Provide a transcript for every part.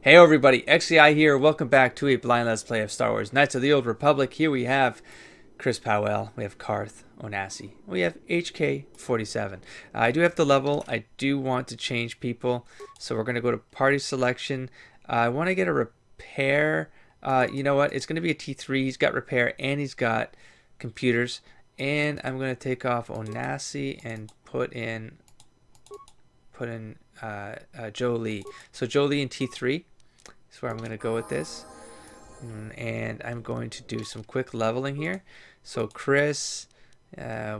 Hey everybody, XCI here. Welcome back to a blind let's play of Star Wars Knights of the Old Republic. Here we have Chris Powell, we have Karth Onasi, we have HK47. I do have the level. I do want to change people, so we're going to go to party selection. I want to get a repair. You know what? It's going to be a T3. He's got repair and he's got computers. And I'm going to take off Onasi and put in Jolie. So Jolie in T3 is where I'm going to go with this. And I'm going to do some quick leveling here. So Chris,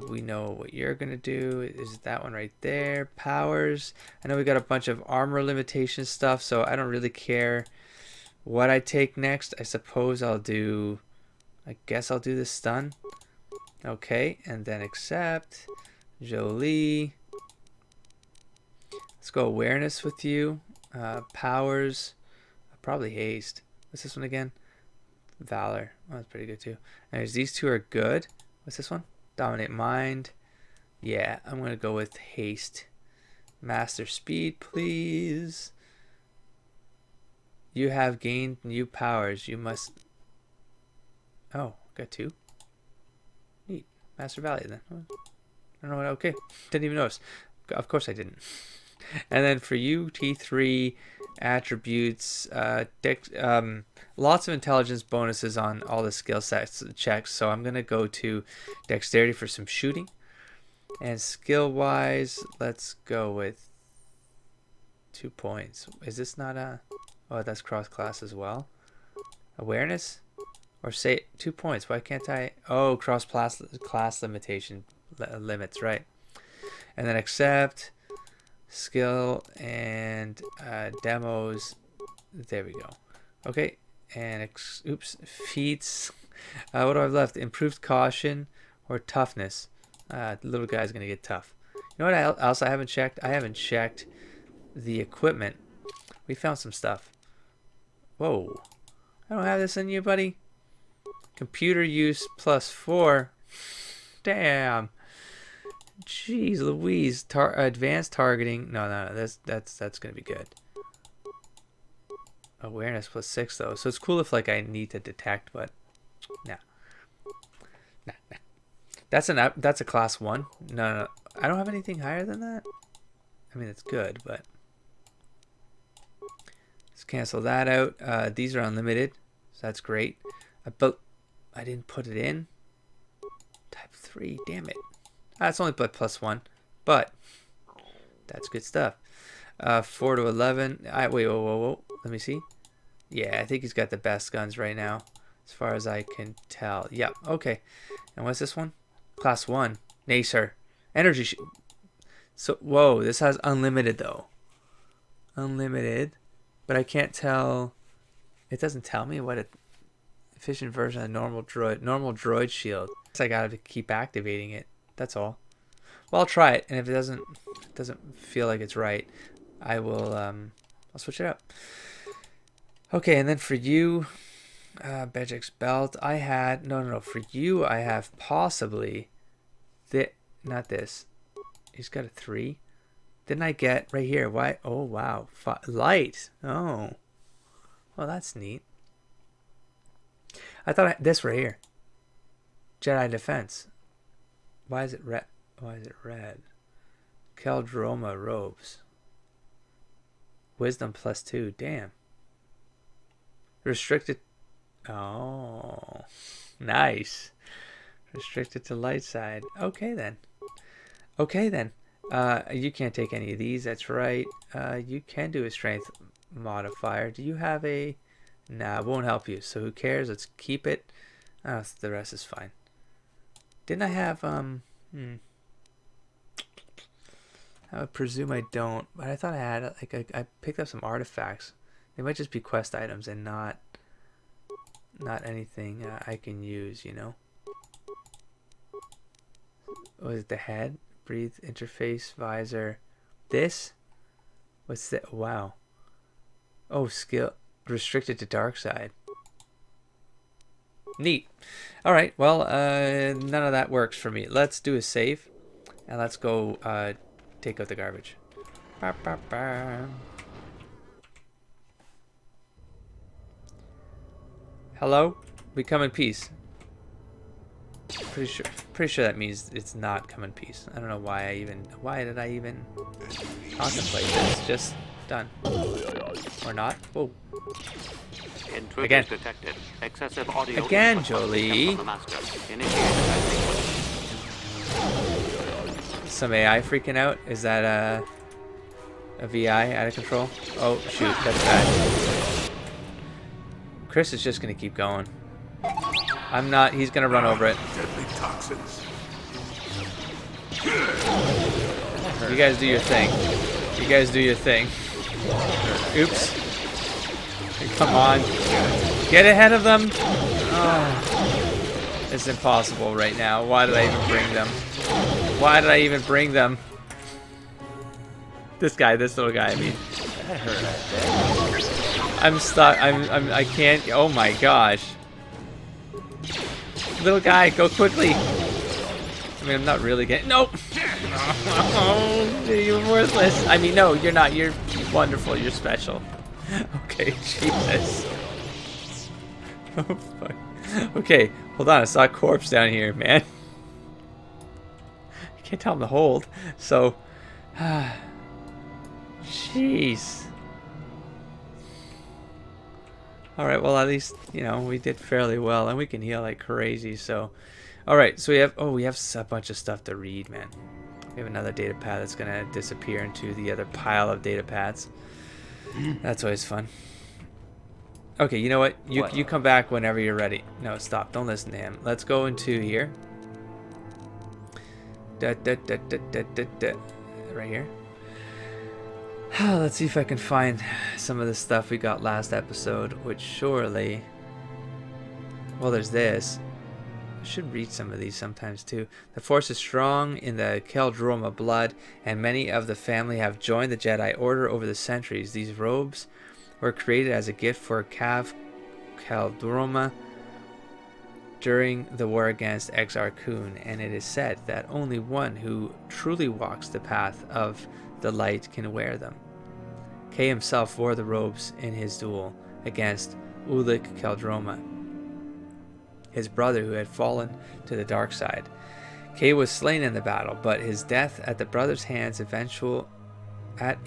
we know what you're going to do. Is that one right there. Powers. I know we got a bunch of armor limitation stuff, so I don't really care what I take next. I suppose I guess I'll do the stun. Okay, and then accept. Jolie. Let's go awareness with you. Powers. Probably haste. What's this one again? Valor. Oh, that's pretty good too. And these two are good. What's this one? Dominate mind. Yeah, I'm going to go with haste. Master speed, please. You have gained new powers. You must... Oh, got two. Neat. Master value then. I don't know what... Okay. Didn't even notice. Of course I didn't. And then for you, T3 attributes, lots of intelligence bonuses on all the skill sets checks. So I'm going to go to dexterity for some shooting. And skill wise, let's go with 2 points. Is this not a... Oh, that's cross class as well. Awareness? Or say 2 points. Why can't I... Oh, cross class limitation limits, right. And then accept... Skill and demos. There we go. Okay, and oops, feats. What do I have left? Improved caution or toughness. The little guy's gonna get tough. You know what else I haven't checked? I haven't checked the equipment. We found some stuff. Whoa, I don't have this in you, buddy. Computer use +4. Damn. Jeez Louise, advanced targeting. No, that's gonna be good. Awareness +6 though, so it's cool if like I need to detect, but nah. That's a class 1. No, I don't have anything higher than that. I mean, it's good, but let's cancel that out. These are unlimited, so that's great. But I didn't put it in. Type 3, damn it. It's only +1, but that's good stuff. 4 to 11. Wait, whoa. Let me see. Yeah, I think he's got the best guns right now, as far as I can tell. Yeah, okay. And what's this one? Class 1. Nacer. Energy. So, whoa, this has unlimited, though. Unlimited. But I can't tell. It doesn't tell me what it... Efficient version of normal droid shield. So I gotta keep activating it. That's all. Well, I'll try it, and if it doesn't feel like it's right, I will I'll switch it up. Okay, and then for you, Bejik's belt. I had no. For you, I have possibly not this. He's got a 3. Didn't I get right here? Why? Oh wow, light. Oh, well that's neat. I thought this right here. Jedi defense. Why is it red? Why is it red? Keldroma robes. Wisdom +2. Damn. Restricted. Oh, nice. Restricted to light side. Okay then. You can't take any of these. That's right. You can do a strength modifier. Do you have a? Nah, it won't help you. So who cares? Let's keep it. Oh, the rest is fine. Didn't I have I would presume I don't, but I thought I had like I picked up some artifacts. They might just be quest items and not anything I can use, you know. Was it the head? Breathe, interface, visor. This? What's that? Wow. Oh, skill restricted to dark side. Neat. All right. Well, none of that works for me. Let's do a save, and let's go take out the garbage. Hello? We come in peace. Pretty sure that means it's not come in peace. I don't know why did I even contemplate this? Just done. Or not? Whoa. Again. Detected. Excessive audio Again, Jolie. Some AI freaking out? Is that a VI out of control? Oh shoot, that's bad. Chris is just gonna keep going. I'm not. He's gonna run over it. Deadly toxins. You guys do your thing. You guys do your thing. Oops. Come on. Get ahead of them. Oh, it's impossible right now. Why did I even bring them? Why did I even bring them? This little guy. I mean, I'm stuck. I can't. Oh my gosh. Little guy, go quickly. I mean, I'm not really getting. Nope. Oh, you're worthless. I mean, no, you're not. You're wonderful. You're special. Okay, Jesus. Oh, fuck. Okay, hold on. I saw a corpse down here, man. I can't tell him to hold. So, jeez. Alright, well, at least, you know, we did fairly well, and we can heal like crazy, so. Alright, so we have a bunch of stuff to read, man. We have another data pad that's going to disappear into the other pile of data pads. That's always fun. Okay, you know what? You come back whenever you're ready. No, stop. Don't listen to him. Let's go into here. Right here. Let's see if I can find some of the stuff we got last episode, which surely... Well, there's this. I should read some of these sometimes too. The force is strong in the Keldroma blood, and many of the family have joined the Jedi Order over the centuries. These robes were created as a gift for Cav Keldroma during the war against Exar Kun, and it is said that only one who truly walks the path of the light can wear them. Kay himself wore the robes in his duel against Ulic Keldroma, his brother who had fallen to the dark side. Kay was slain in the battle, but his death at the brother's hands eventually led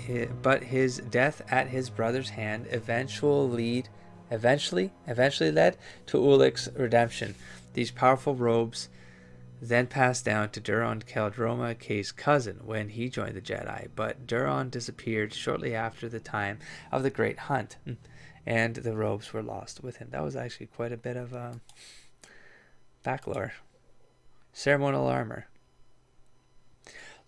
to Ulic's redemption. These powerful robes then passed down to Duron Keldroma, Kay's cousin, when he joined the Jedi, but Duron disappeared shortly after the time of the Great Hunt, and the robes were lost with him. That was actually quite a bit of backlore. Ceremonial armor.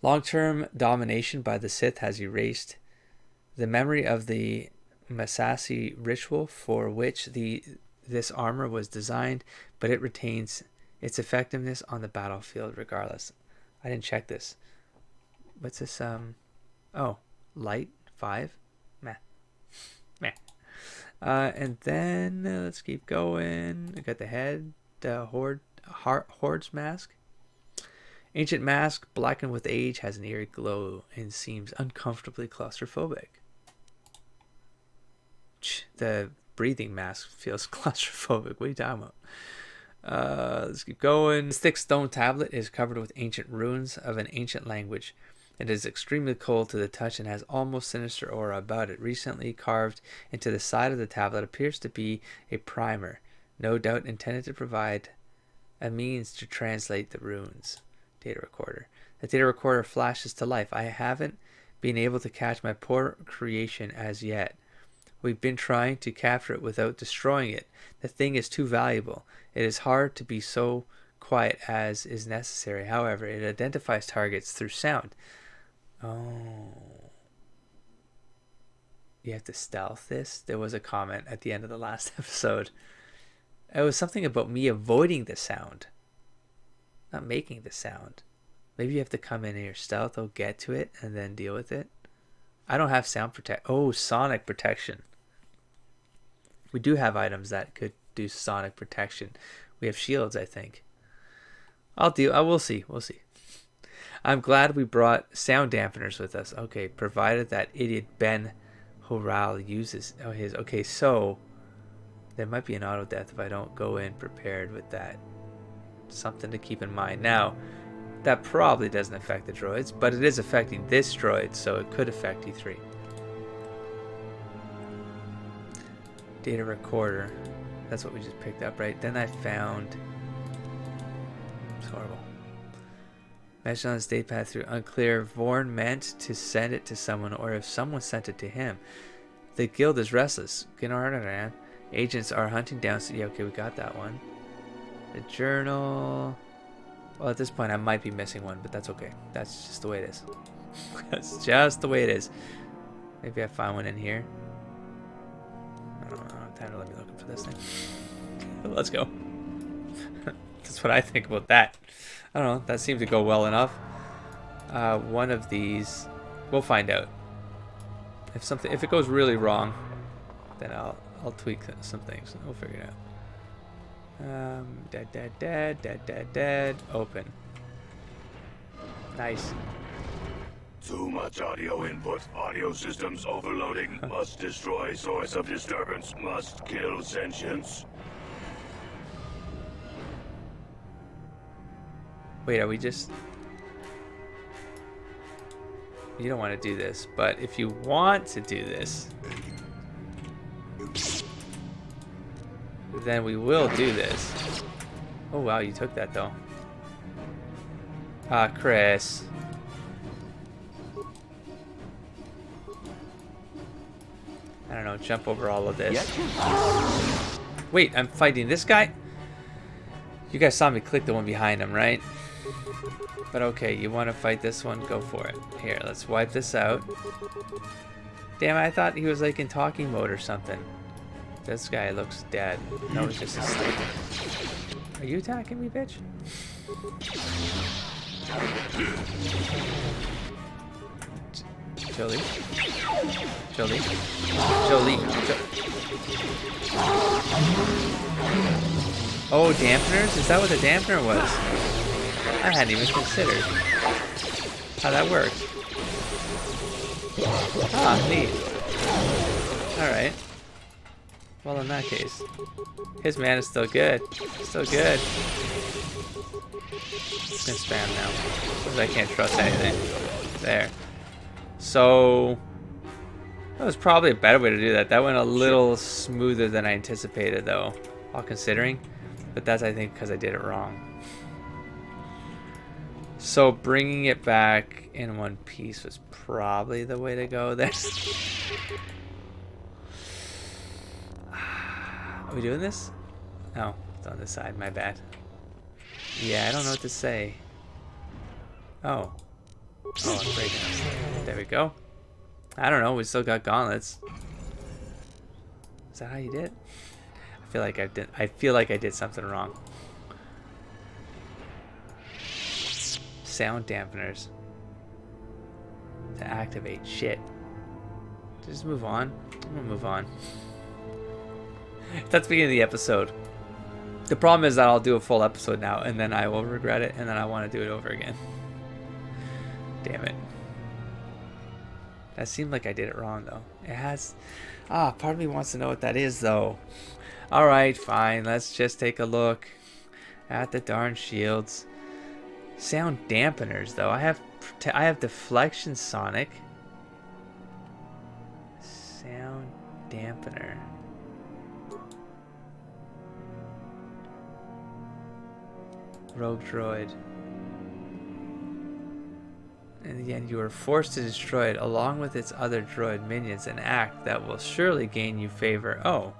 Long-term domination by the Sith has erased the memory of the Masasi ritual for which this armor was designed, but it retains its effectiveness on the battlefield regardless. I didn't check this. What's this? Oh, light 5? Meh. And then let's keep going. I got the head, Horde's mask. Ancient mask, blackened with age, has an eerie glow and seems uncomfortably claustrophobic. The breathing mask feels claustrophobic. What are you talking about? Let's keep going. This thick stone tablet is covered with ancient runes of an ancient language. It is extremely cold to the touch and has almost sinister aura about it. Recently carved into the side of the tablet appears to be a primer, no doubt intended to provide a means to translate the runes. Data recorder. The data recorder flashes to life. I haven't been able to catch my poor creation as yet. We've been trying to capture it without destroying it. The thing is too valuable. It is hard to be so quiet as is necessary. However, it identifies targets through sound. Oh. You have to stealth this? There was a comment at the end of the last episode. It was something about me avoiding the sound. Not making the sound. Maybe you have to come in your stealth, or get to it, and then deal with it. I don't have sound protect. Oh, sonic protection. We do have items that could do sonic protection. We have shields, I think. We'll see. We'll see. I'm glad we brought sound dampeners with us. Okay, provided that idiot Ben Horal uses his. Okay, so There might be an auto death if I don't go in prepared with that. Something to keep in mind. Now, that probably doesn't affect the droids, but it is affecting this droid, so it could affect E3. Data recorder. That's what we just picked up, right? Then I found... It's horrible. Message on his data pad through unclear. Vorn meant to send it to someone, or if someone sent it to him. The guild is restless. Agents are hunting down... Yeah, okay, we got that one. The journal... Well, at this point, I might be missing one, but that's okay. That's just the way it is. That's just the way it is. Maybe I find one in here. I don't have time to let me look for this thing. Let's go. That's what I think about that. I don't know. That seemed to go well enough. One of these, we'll find out. If it goes really wrong, then I'll tweak some things. We'll figure it out. Dead. Open. Nice. Too much audio input. Audio systems overloading. Must destroy source of disturbance. Must kill sentience. Wait, are we just... You don't want to do this, but if you want to do this, then we will do this. Oh wow, you took that though. Chris. I don't know, jump over all of this. Wait, I'm fighting this guy? You guys saw me click the one behind him, right? But okay, you want to fight this one? Go for it. Here, let's wipe this out. Damn, I thought he was like in talking mode or something. This guy looks dead. No, he's just asleep. Are you attacking me, bitch? Jolie? Oh, dampeners? Is that what the dampener was? I hadn't even considered how that worked. Ah, neat. Alright. Well, in that case, his man is still good. Still good. Just gonna spam now, because I can't trust anything. There. So, that was probably a better way to do that. That went a little smoother than I anticipated, though, all considering. But that's, I think, because I did it wrong. So, bringing it back in one piece was probably the way to go there. Are we doing this? No, it's on this side. My bad. Yeah, I don't know what to say. Oh. Oh, I'm breaking this. There we go. I don't know. We still got gauntlets. Is that how you did? I feel like I did something wrong. Sound dampeners to activate. Shit. Just move on. I'm gonna move on. That's the beginning of the episode. The problem is that I'll do a full episode now, and then I will regret it, and then I want to do it over again. Damn it. That seemed like I did it wrong, though. It has... part of me wants to know what that is, though. Alright, fine. Let's just take a look at the darn shields. Sound dampeners, though. I have deflection sonic. Sound dampener. Rogue droid. In the end, you are forced to destroy it along with its other droid minions, an act that will surely gain you favor. Oh.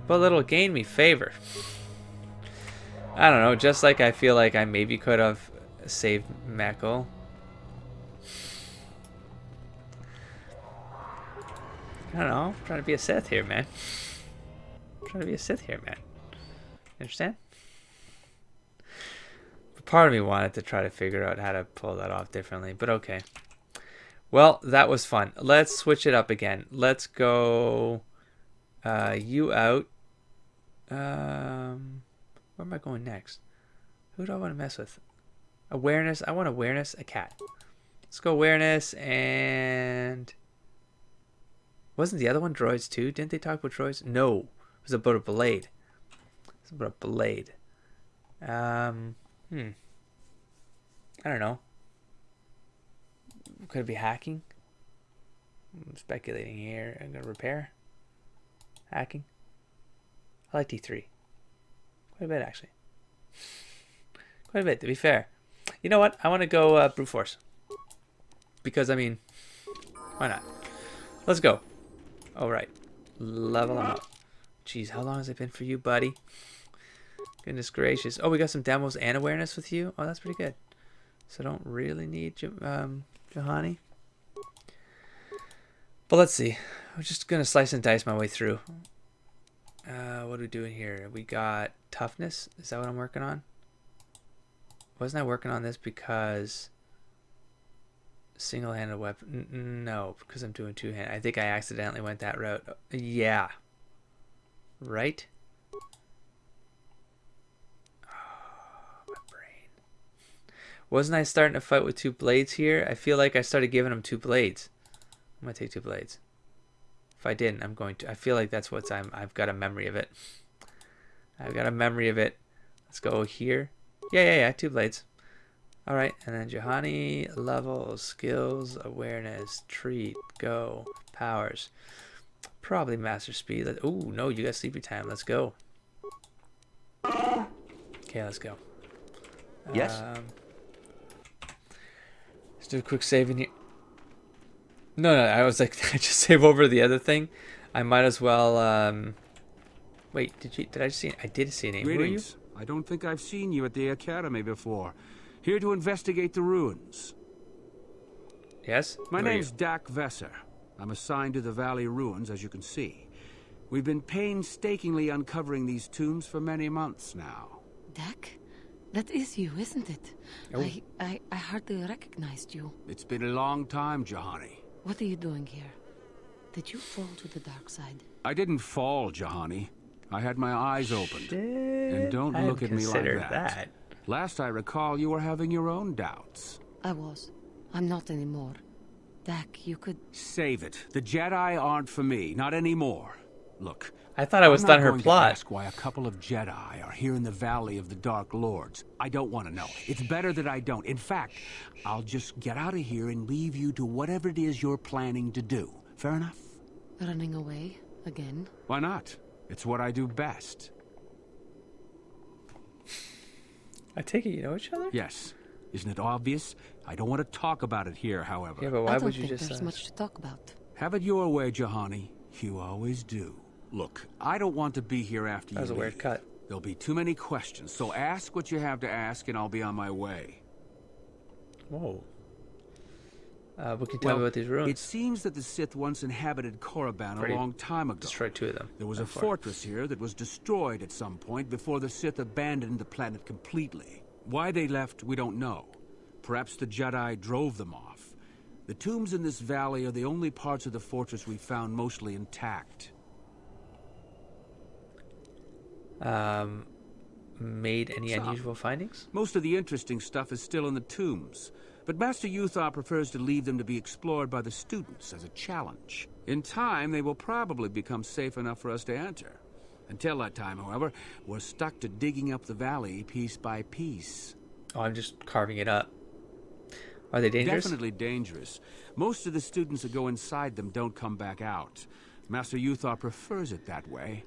But it'll gain me favor. I don't know, just like I feel like I maybe could have saved Mek'l. I don't know, I'm trying to be a Sith here, man. I'm trying to be a Sith here, man. You understand? Part of me wanted to try to figure out how to pull that off differently, but okay. Well, that was fun. Let's switch it up again. Let's go you out. Where am I going next? Who do I want to mess with? Awareness. I want awareness, a cat. Let's go awareness and Wasn't the other one droids too? Didn't they talk about droids? No. It was about a blade. It's about a blade. I don't know. Could it be hacking? I'm speculating here. I'm gonna repair. Hacking. I like T3. Quite a bit, actually. Quite a bit, to be fair. You know what? I want to go brute force. Because, I mean, why not? Let's go. All right. Level them up. Jeez, how long has it been for you, buddy? Goodness gracious. Oh, we got some demos and awareness with you? Oh, that's pretty good. So I don't really need Juhani. But let's see. I'm just going to slice and dice my way through. What are we doing here? We got toughness. Is that what I'm working on? Wasn't I working on this because single-handed weapon? No, because I'm doing two-handed. I think I accidentally went that route. Yeah. Right? Oh, my brain. Wasn't I starting to fight with two blades here? I feel like I started giving him two blades. I'm going to take two blades. If I didn't, I'm going to. I feel like that's what's I've got a memory of it. I've got a memory of it. Let's go here. Yeah. Two blades. All right, and then Juhani, levels, skills, awareness, treat, go, powers. Probably master speed. Oh no, you got sleepy time. Let's go. Okay, let's go. Yes. Let's do a quick save in here. No, I was like, I just save over the other thing. I might as well. Wait, did I just see? I did see a name. Greetings. Who are you? I don't think I've seen you at the academy before. Here to investigate the ruins. Yes. My Who are name's you? Dak Vesser. I'm assigned to the Valley ruins, as you can see. We've been painstakingly uncovering these tombs for many months now. Dak? That is you, isn't it? Oh. I hardly recognized you. It's been a long time, Juhani. What are you doing here? Did you fall to the dark side? I didn't fall, Juhani. I had my eyes opened. And don't I look at me like considered that. Last I recall, you were having your own doubts. I was. I'm not anymore. Dak, you could... Save it. The Jedi aren't for me, not anymore. Look, I thought I was I'm done not her going plot. to ask why a couple of Jedi are here in the Valley of the Dark Lords. I don't want to know. It's better that I don't. In fact, I'll just get out of here and leave you to whatever it is you're planning to do. Fair enough? Running away? Again? Why not? It's what I do best. I take it you know each other? Yes. Isn't it obvious? I don't want to talk about it here, however. Yeah, but why I don't would you think just there's much to talk about. Have it your way, Juhani. You always do. Look, I don't want to be here after you That was a leave. weird cut. There'll be too many questions, so ask what you have to ask and I'll be on my way. Whoa. What can you tell me about these ruins? It seems that the Sith once inhabited Korriban Pretty- a long time ago. Destroyed two of them. There was a Not far. fortress here that was destroyed at some point before the Sith abandoned the planet completely. Why they left, we don't know. Perhaps the Jedi drove them off. The tombs in this valley are the only parts of the fortress we found mostly intact. Made any Some. unusual findings? Most of the interesting stuff is still in the tombs, but Master Yuthar prefers to leave them to be explored by the students as a challenge. In time, they will probably become safe enough for us to enter. Until that time, however, we're stuck to digging up the valley piece by piece. Oh, I'm just carving it up. Are they dangerous? Definitely dangerous. Most of the students that go inside them don't come back out. Master Yuthar prefers it that way.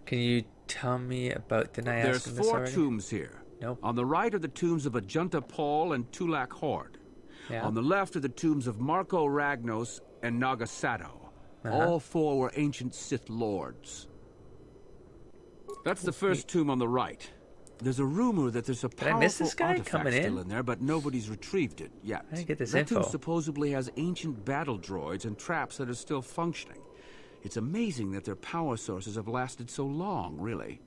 Can you tell me about... Didn't I There's ask him this 4 already? tombs here. Nope. On the right are the tombs of Ajunta Paul and Tulak Horde. Yeah. On the left are the tombs of Marco Ragnos and Nagasato. All 4 were ancient Sith lords. That's the first tomb on the right. There's a rumor that there's a I miss powerful this guy artifact coming in? still in there, but nobody's retrieved it yet. I didn't get this that tomb info. supposedly has ancient battle droids and traps that are still functioning. It's amazing that their power sources have lasted so long, really.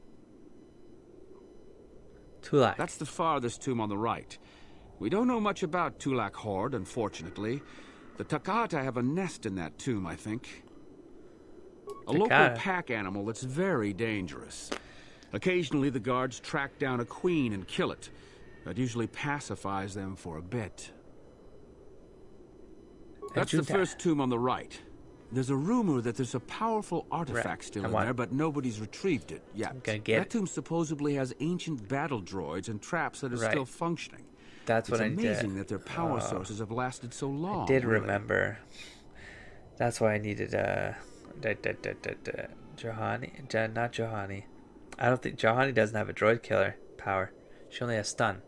Tulak. That's the farthest tomb on the right. We don't know much about Tulak Horde, unfortunately. The Takata have a nest in that tomb, I think. A local Takata? pack animal that's very dangerous. Occasionally the guards track down a queen and kill it. That usually pacifies them for a bit. That's the first tomb on the right. There's a rumor that there's a powerful artifact still in there, but nobody's retrieved it yet. I'm gonna get that tomb supposedly has ancient battle droids and traps that are still functioning. That's what I did. It's amazing that their power sources have lasted so long. I did remember. That's why I needed Johanny. Not Johanny. I don't think Johanny doesn't have a droid killer power. She only has stun.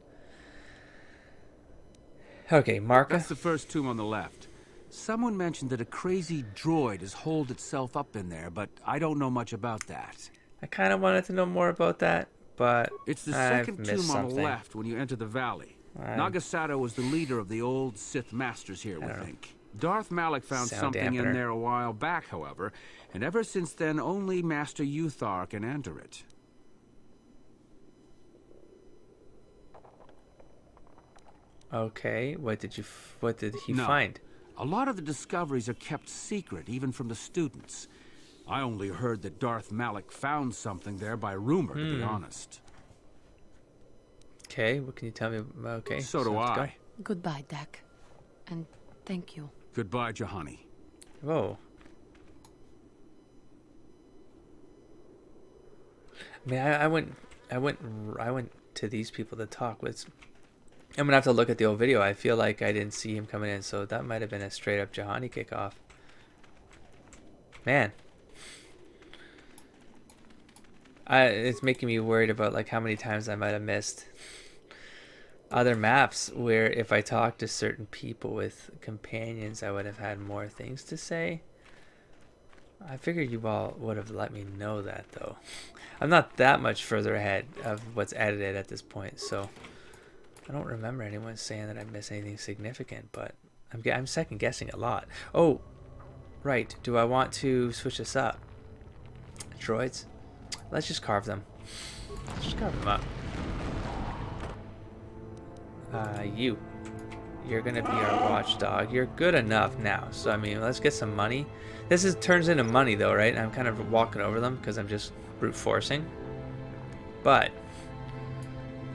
Okay, Marka. That's the first tomb on the left. Someone mentioned that a crazy droid has holed itself up in there, but I don't know much about that. I kind of wanted to know more about that, but it's the I've second missed tomb on the something. left when you enter the valley. Nagasato was the leader of the old Sith Masters here, we think. Darth Malak found something in there a while back, however, and ever since then, only Master Uthar can enter it. Okay, what did he find? A lot of the discoveries are kept secret, even from the students. I only heard that Darth Malak found something there by rumor, to be honest. Okay, what can you tell me? Okay, so do I. Goodbye, Dak. And thank you. Goodbye, Johanny. Whoa. I mean, I went to these people to talk with. I'm gonna have to look at the old video. I feel like I didn't see him coming in, so that might have been a straight up Johanny kickoff. Man, it's making me worried about like how many times I might have missed other maps where if I talked to certain people with companions, I would have had more things to say. I figured you all would have let me know that, though. I'm not that much further ahead of what's edited at this point, so I don't remember anyone saying that I missed anything significant, but I'm second guessing a lot. Oh, right. Do I want to switch this up? Droids? Let's just carve them. Let's just carve them up. You're gonna be our watchdog. You're good enough now. So I mean, let's get some money. This turns into money though, right? I'm kind of walking over them because I'm just brute forcing. But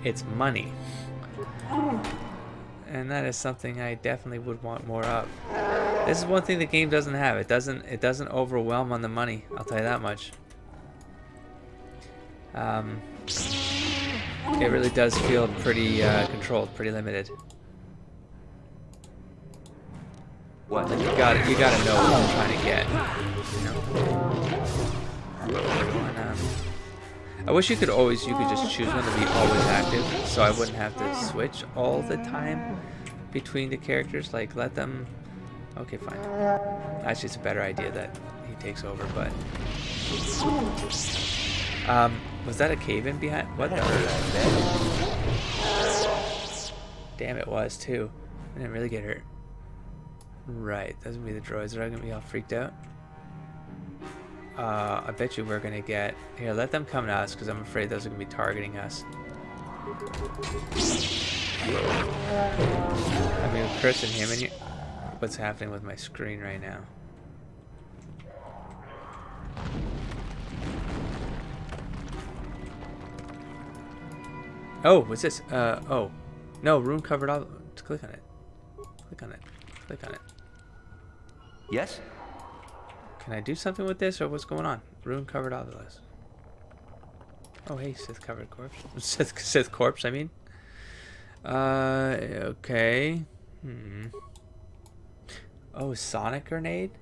it's money. And that is something I definitely would want more of. This is one thing the game doesn't have. It doesn't overwhelm on the money. I'll tell you that much. It really does feel pretty controlled, pretty limited. What? Like you gotta know what I'm trying to get. You know? I wish you could just choose one to be always active, so I wouldn't have to switch all the time between the characters. Like let them. Okay, fine. Actually, it's a better idea that he takes over, but. Was that a cave-in behind? What the? Damn, it was too. I didn't really get hurt. Right, those would be the droids. Are gonna be all freaked out? I bet you we're gonna get here. Let them come to us, because I'm afraid those are gonna be targeting us. I mean, with Chris and him in here. What's happening with my screen right now? Oh, what's this? Oh. No, room covered all. Click on it. Click on it. Click on it. Yes? Can I do something with this, or what's going on? Room covered obelisk. Oh, hey, Sith covered corpse. Sith corpse, I mean. Okay. Oh, sonic grenade?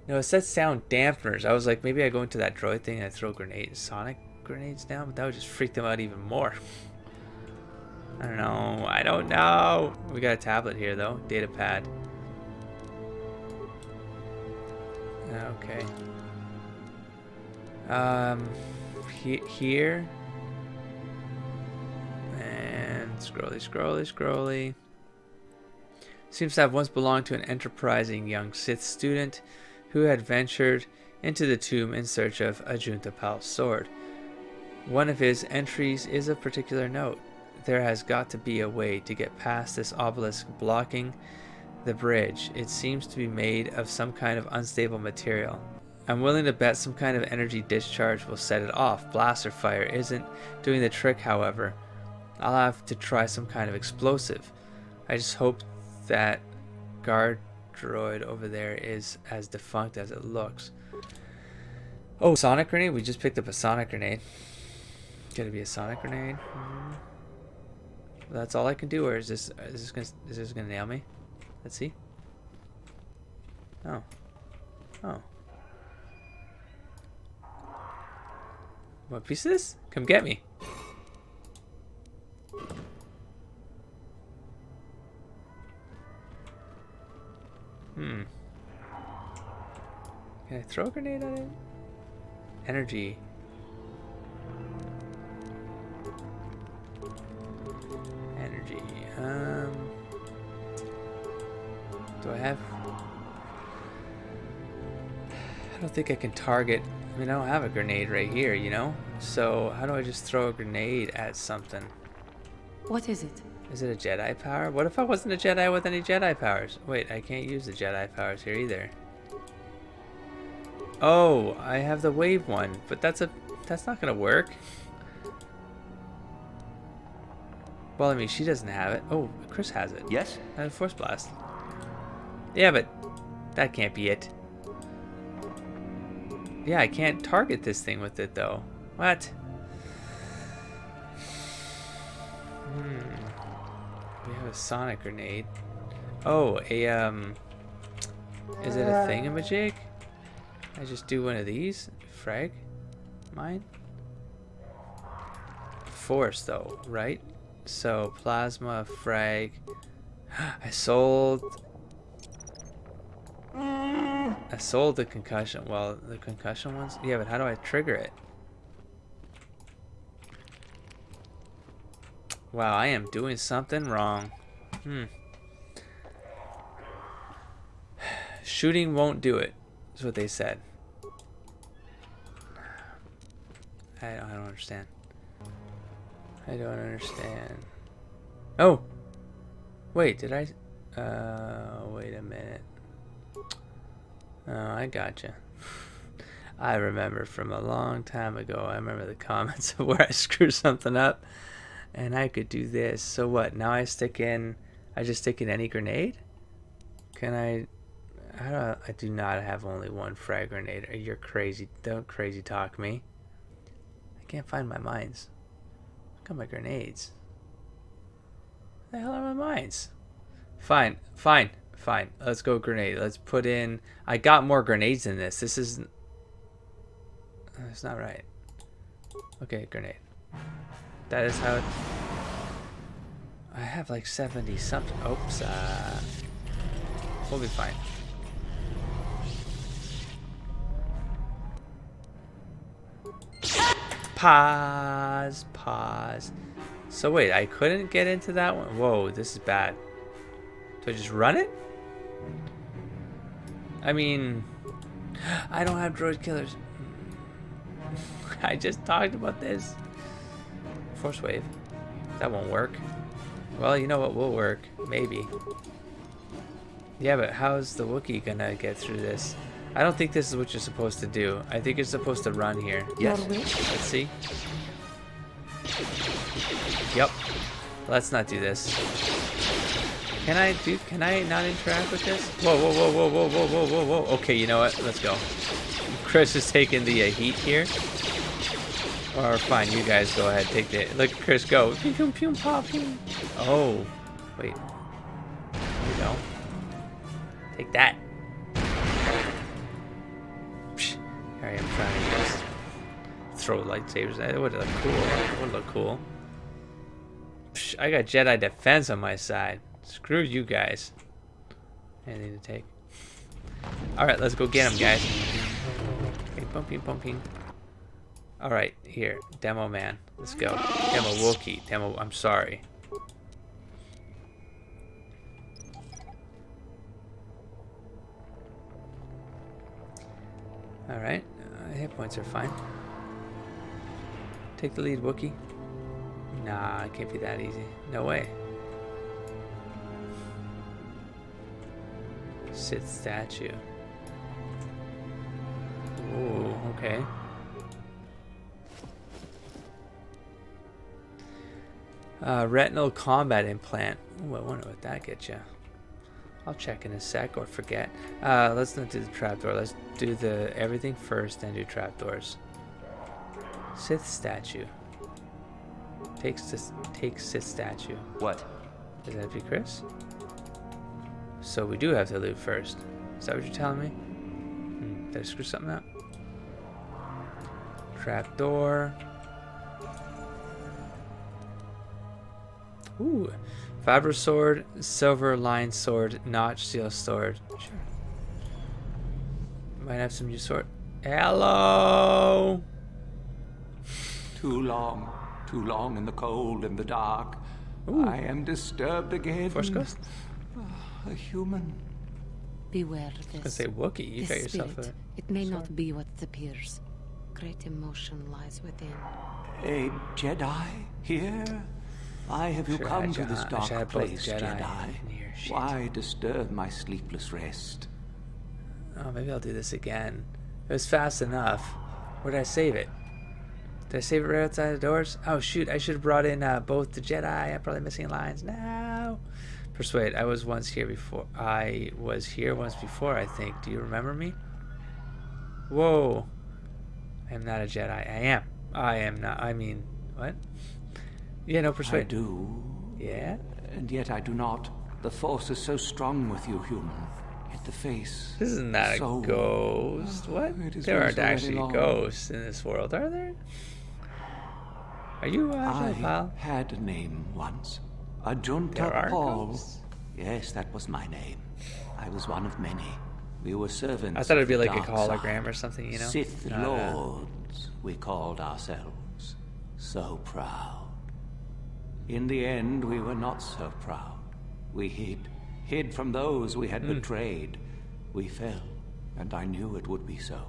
No, it said sound dampeners. I was like, maybe I go into that droid thing and I throw sonic grenades down, but that would just freak them out even more. I don't know. I don't know. We got a tablet here, though. Data pad. Okay. Here. And scrolly. Seems to have once belonged to an enterprising young Sith student who had ventured into the tomb in search of a Junta Pal sword. One of his entries is of particular note. There has got to be a way to get past this obelisk blocking the bridge. It seems to be made of some kind of unstable material. I'm willing to bet some kind of energy discharge will set it off. Blaster fire isn't doing the trick, however. I'll have to try some kind of explosive. I just hope that guard droid over there is as defunct as it looks. Oh, sonic grenade? We just picked up a sonic grenade. Gotta be a sonic grenade. That's all I can do, or is this gonna nail me? Let's see. Oh. Oh. What piece of this? Come get me. Can I throw a grenade at it? Energy. Energy. Do I have... I don't think I can target... I mean, I don't have a grenade right here, you know? So, how do I just throw a grenade at something? What is it? Is it a Jedi power? What if I wasn't a Jedi with any Jedi powers? Wait, I can't use the Jedi powers here either. Oh, I have the wave one, but that's not gonna work. Well, I mean, she doesn't have it. Oh, Chris has it. Yes? I have a Force Blast. Yeah, but that can't be it. Yeah, I can't target this thing with it though. What? We have a sonic grenade. Oh, is it a thingamajig? I just do one of these? Frag? Mine? Force though, right? So, plasma, frag. I sold the concussion. Well, the concussion ones? Yeah, but how do I trigger it? Wow, I am doing something wrong. Shooting won't do it, is what they said. I don't understand. I don't understand. Oh! Wait, did I... wait a minute. Oh, I gotcha. I remember from a long time ago, I remember the comments of where I screwed something up. And I could do this. So what? Now I just stick in any grenade? Can I do not have only one frag grenade. You're crazy. Don't crazy talk me. I can't find my mines. Look at my grenades. Where the hell are my mines? Fine. Let's go grenade. Let's put in... I got more grenades than this. This is... It's not right. Okay, grenade. That is how it... I have like 70 something. Oops. We'll be fine. Pause. So wait, I couldn't get into that one? Whoa, this is bad. Do I just run it? I mean... I don't have droid killers. I just talked about this. Force wave. That won't work. Well, you know what will work. Maybe. Yeah, but how's the Wookiee gonna get through this? I don't think this is what you're supposed to do. I think you're supposed to run here. Yes. Let's see. Yep. Let's not do this. Can I not interact with this? Whoa. Okay, you know what? Let's go. Chris is taking the heat here. Or fine, you guys go ahead, take the... Look, Chris, go. Pew, pew, pop, pew. Oh, wait. There you go. Take that. Psh, here I am trying to just throw lightsabers at it. It would look cool. It would look cool. Psh, I got Jedi defense on my side. Screw you guys. Anything to take. Alright, let's go get him, guys. Okay, pumping. Alright, here. Demo man. Let's go. Demo Wookiee. Demo... I'm sorry. Alright. Hit points are fine. Take the lead, Wookiee. Nah, it can't be that easy. No way. Sith statue. Ooh, okay. Retinal combat implant. Ooh, I wonder what that gets you. I'll check in a sec or forget. Let's not do the trapdoor. Let's do the everything first, then do trapdoors. Sith statue. Take Sith statue. What? Does that be Chris? So we do have to loot first. Is that what you're telling me? Did I screw something up? Trapdoor. Ooh. Fiber sword, silver line sword, notch steel sword. Sure. Might have some new sword. Hello! Too long in the cold and the dark. Ooh. I am disturbed again. Force Ghost? A human. Beware I was this. gonna say Wookiee. You This got yourself spirit, a... it may not be what it appears. Great emotion lies within. A Jedi here? Why have you Should come I to this should dark have both place, Jedi Jedi? in here. Shit. Why disturb my sleepless rest? Oh, maybe I'll do this again. It was fast enough. Where did I save it? Did I save it right outside the doors? Oh shoot, I should have brought in both the Jedi. I'm probably missing lines. No. Persuade, I was here once before, I think. Do you remember me? Whoa. I am not a Jedi. I am not. I mean, what? Yeah, no, persuade. I do. Yeah? And yet I do not. The Force is so strong with you, human. Yet the face... This is not so... a ghost. What? It has There been aren't so very actually long. ghosts in this world, are there? Are you I pal? had a name once. A There Junta are Paul. ghosts? Yes, that was my name. I was one of many. We were servants. I thought it'd be of the like a dark hologram side. or something, you know? Sith Not, Lords, we called ourselves. So proud. In the end, we were not so proud. We hid from those we had betrayed. We fell, and I knew it would be so.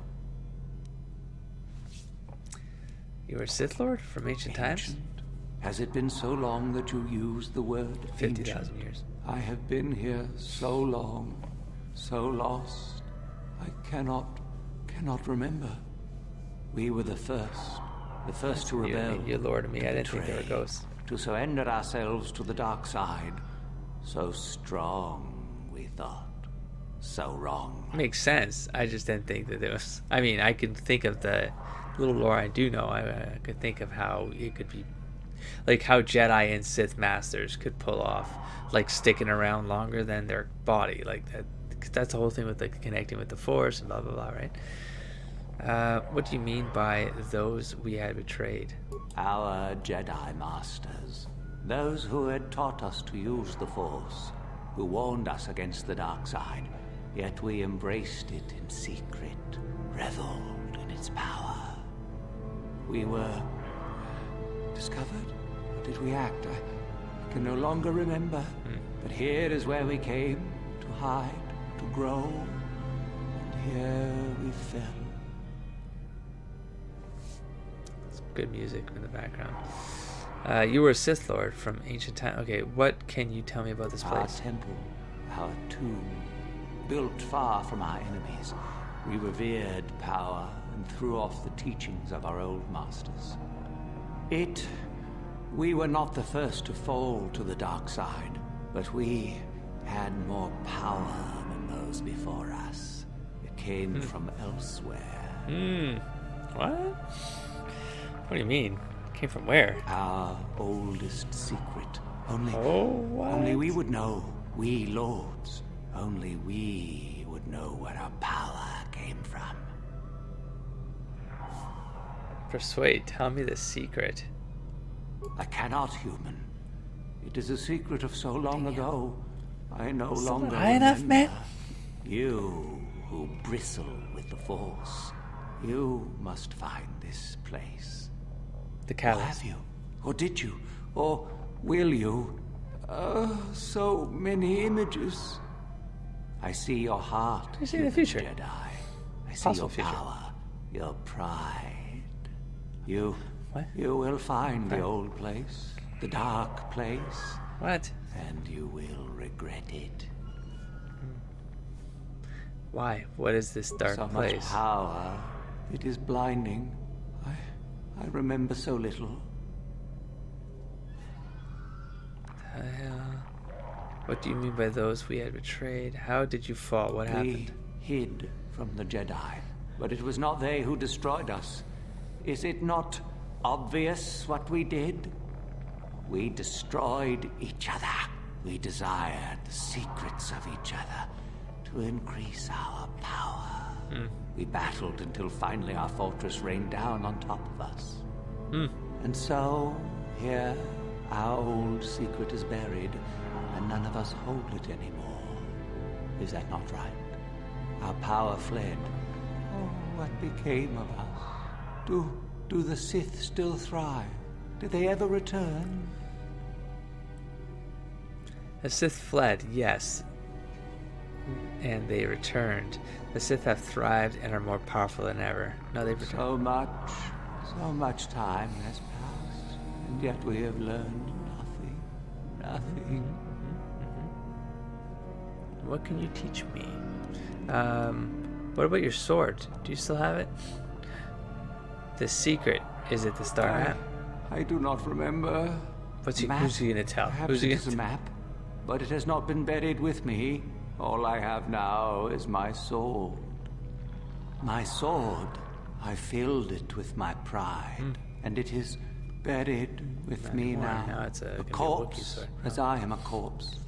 You were a Sith Lord from ancient times? Ancient. Has it been so long that you used the word 50,000 ancient? years. I have been here so long, so lost. I cannot remember. We were the first to rebel. You lured me. to I didn't think they were betray, ghosts. To surrender ourselves to the dark side. So strong, we thought. So wrong. Makes sense. I just didn't think that it was... I mean, I could think of the little lore I do know. I could think of how it could be... Like how Jedi and Sith Masters could pull off, like, sticking around longer than their body. Like, that's the whole thing with, like, connecting with the Force and blah, blah, blah, right? What do you mean by those we had betrayed? Our Jedi Masters. Those who had taught us to use the Force. Who warned us against the dark side. Yet we embraced it in secret. Reveled in its power. We were... discovered? Or did we act? I can no longer remember. But here is where we came. To hide. To grow. And here we fell. Good music in the background. You were a Sith Lord from ancient time. Okay, what can you tell me about this Our place? temple, our tomb, built far from our enemies. We revered power and threw off the teachings of our old masters. We were not the first to fall to the dark side, but we had more power than those before us. It came from elsewhere. What? What do you mean? Came from where? Our oldest secret. Only we would know. We lords. Only we would know where our power came from. Persuade, tell me the secret. I cannot, human. It is a secret of so long ago. I no longer high enough, remember. man? You who bristle with the Force. You must find this place. The Or catalyst. have you? Or did you? Or will you? So many images. I see your heart. You see the human future. Jedi. I see Possible your future. power, your pride. You What? will find the old place, the dark place, What? and you will regret it. Why? What is this dark So much place? power. It is blinding. I remember so little. What do you mean by those we had betrayed? How did you fall? What We happened? hid from the Jedi, but it was not they who destroyed us. Is it not obvious what we did? We destroyed each other. We desired the secrets of each other to increase our power. We battled until finally our fortress rained down on top of us. And so, here, our old secret is buried, and none of us hold it anymore. Is that not right? Our power fled. Oh, what became of us? Do the Sith still thrive? Did they ever return? The Sith fled, yes. And they returned. The Sith have thrived and are more powerful than ever. No, they've returned. So much time has passed, and yet we have learned nothing. What can you teach me? What about your sword? Do you still have it? The secret is it the star map? I do not remember. Who's he gonna tell? Perhaps Who's he it is gonna a map, but it has not been buried with me. All I have now is my sword. My sword. I filled it with my pride, and it is buried with me now. Now it's a gonna be a corpse, Wookiee sword. as I am a corpse.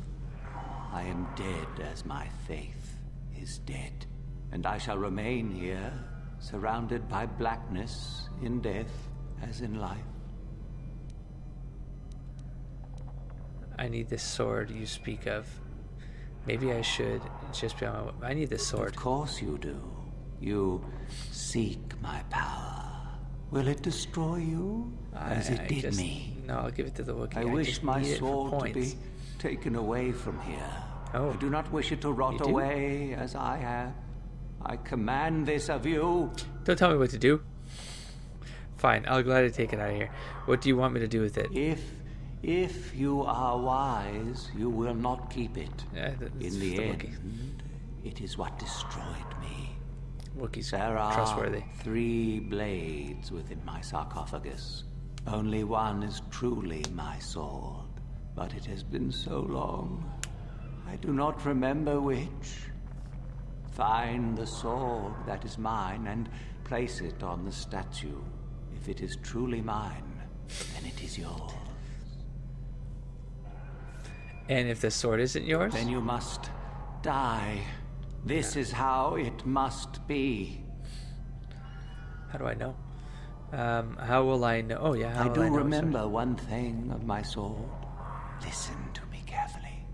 I am dead as my faith is dead, and I shall remain here, surrounded by blackness in death as in life. I need this sword you speak of. Maybe I should just be on my... I need this sword. Of course you do. You seek my power. Will it destroy you as it did me? No, I'll give it to the Wookiee. I wish just my need it for sword to points. be taken away from here. Oh. I do not wish it to You rot do? away as I have. I command this of you. Don't tell me what to do. Fine, I'll gladly take it out of here. What do you want me to do with it? If you are wise, you will not keep it. Yeah, In the end, it is what destroyed me. Wookiees There are trustworthy. 3 blades within my sarcophagus. Only one is truly my sword, but it has been so long. I do not remember which. Find the sword that is mine and place it on the statue. If it is truly mine, then it is yours. And if the sword isn't yours? Then you must die. This is how it must be. How do I know? How will I know? Oh, yeah, how I will do I know? remember one thing of my sword. Listen to me carefully.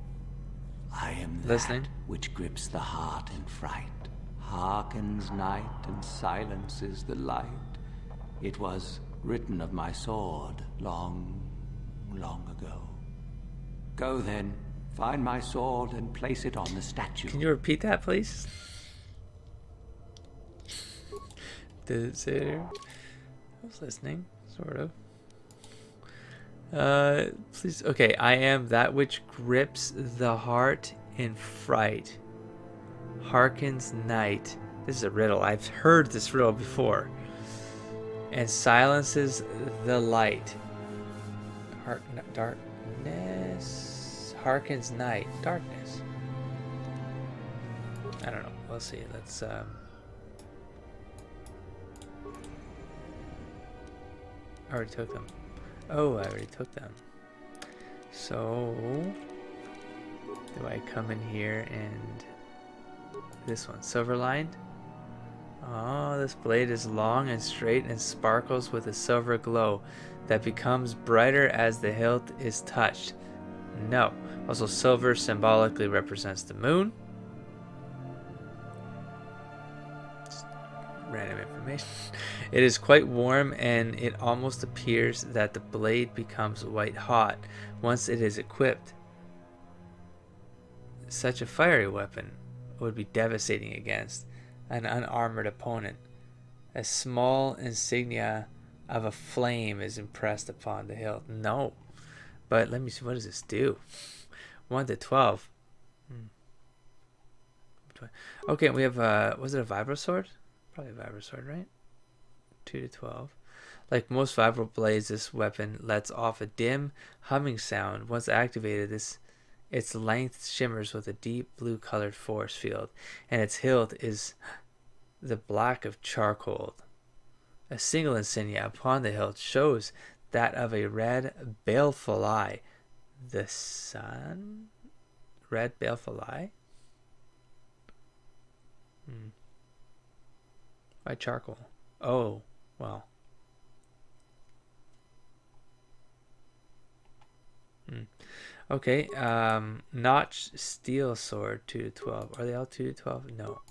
I am that Listening. which grips the heart in fright, hearkens night and silences the light. It was written of my sword long, long ago. Go then, find my sword and place it on the statue. Can you repeat that, please? Did it say it here? I was listening, sort of. Please. Okay, I am that which grips the heart in fright. Hearkens night. This is a riddle. I've heard this riddle before. And silences the light. Darkness. Hearkens night. Darkness. I don't know. We'll see. Let's I already took them. Oh, I already took them. So do I come in here and this one, silver lined? Oh, this blade is long and straight and sparkles with a silver glow that becomes brighter as the hilt is touched. No. Also, silver symbolically represents the moon. Just random information. It is quite warm, and it almost appears that the blade becomes white hot once it is equipped. Such a fiery weapon would be devastating against an unarmored opponent. A small insignia of a flame is impressed upon the hilt. No. But let me see, what does this do? 1 to 12. Okay, we have, was it a vibro sword? Probably a vibro sword, right? 2 to 12. Like most vibro blades, this weapon lets off a dim humming sound. Once activated, this Its length shimmers with a deep blue-colored force field, and its hilt is the black of charcoal. A single insignia upon the hilt shows that of a red baleful eye. The sun? Red baleful eye? Why charcoal? Oh, well. Okay, notched steel sword 2 to 12. Are they all 2 to 12? No.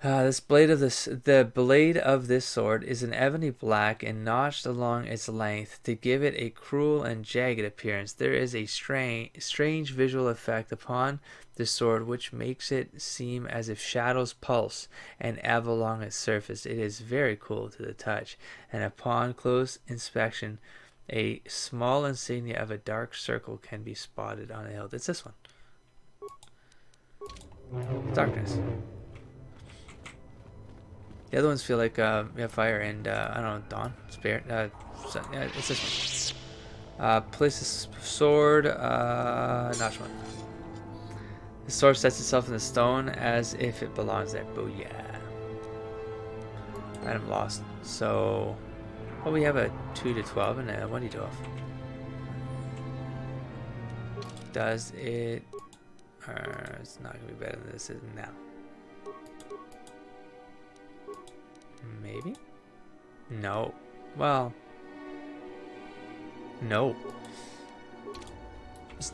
The blade of this sword is an ebony black and notched along its length to give it a cruel and jagged appearance. There is a strange visual effect upon the sword which makes it seem as if shadows pulse and ebb along its surface. It is very cool to the touch, and upon close inspection, a small insignia of a dark circle can be spotted on the hilt. It's this one. Darkness. The other ones feel like we have fire and I don't know, dawn, spirit. So, yeah, it's this one. Place a sword, notch one. The sword sets itself in the stone as if it belongs there. Booyah. Item lost. So, well, we have a 2 to 12 and a 1 to 12. Does it? It's not gonna be better than this is now. Maybe? No. Well. No.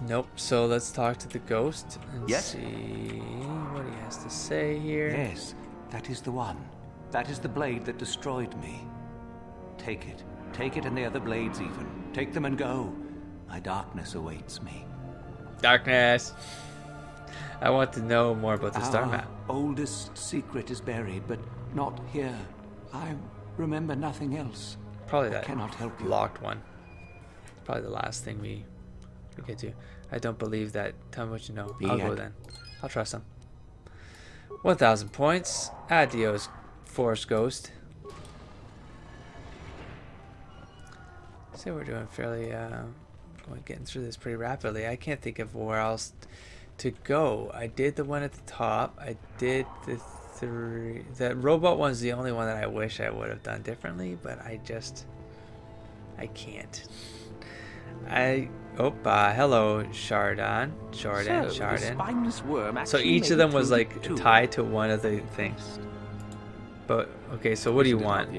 Nope. So let's talk to the ghost and see what he has to say here. Yes, that is the one. That is the blade that destroyed me. Take it. Take it and the other blades even. Take them and go. My darkness awaits me. Darkness. I want to know more about the star map. Oldest secret is buried, but not here. I remember nothing else. Probably I that cannot help you. locked one. Probably the last thing we get to. I don't believe that. Tell me what you know. I'll go then. I'll trust them. 1,000 points. Adios, Forest Ghost. So we're doing fairly, getting through this pretty rapidly. I can't think of where else to go. I did the one at the top. I did the three. The robot one's the only one that I wish I would have done differently, but I can't. Hello, Chardon. So each of them was like tied to one of the things. But okay, so what do you want?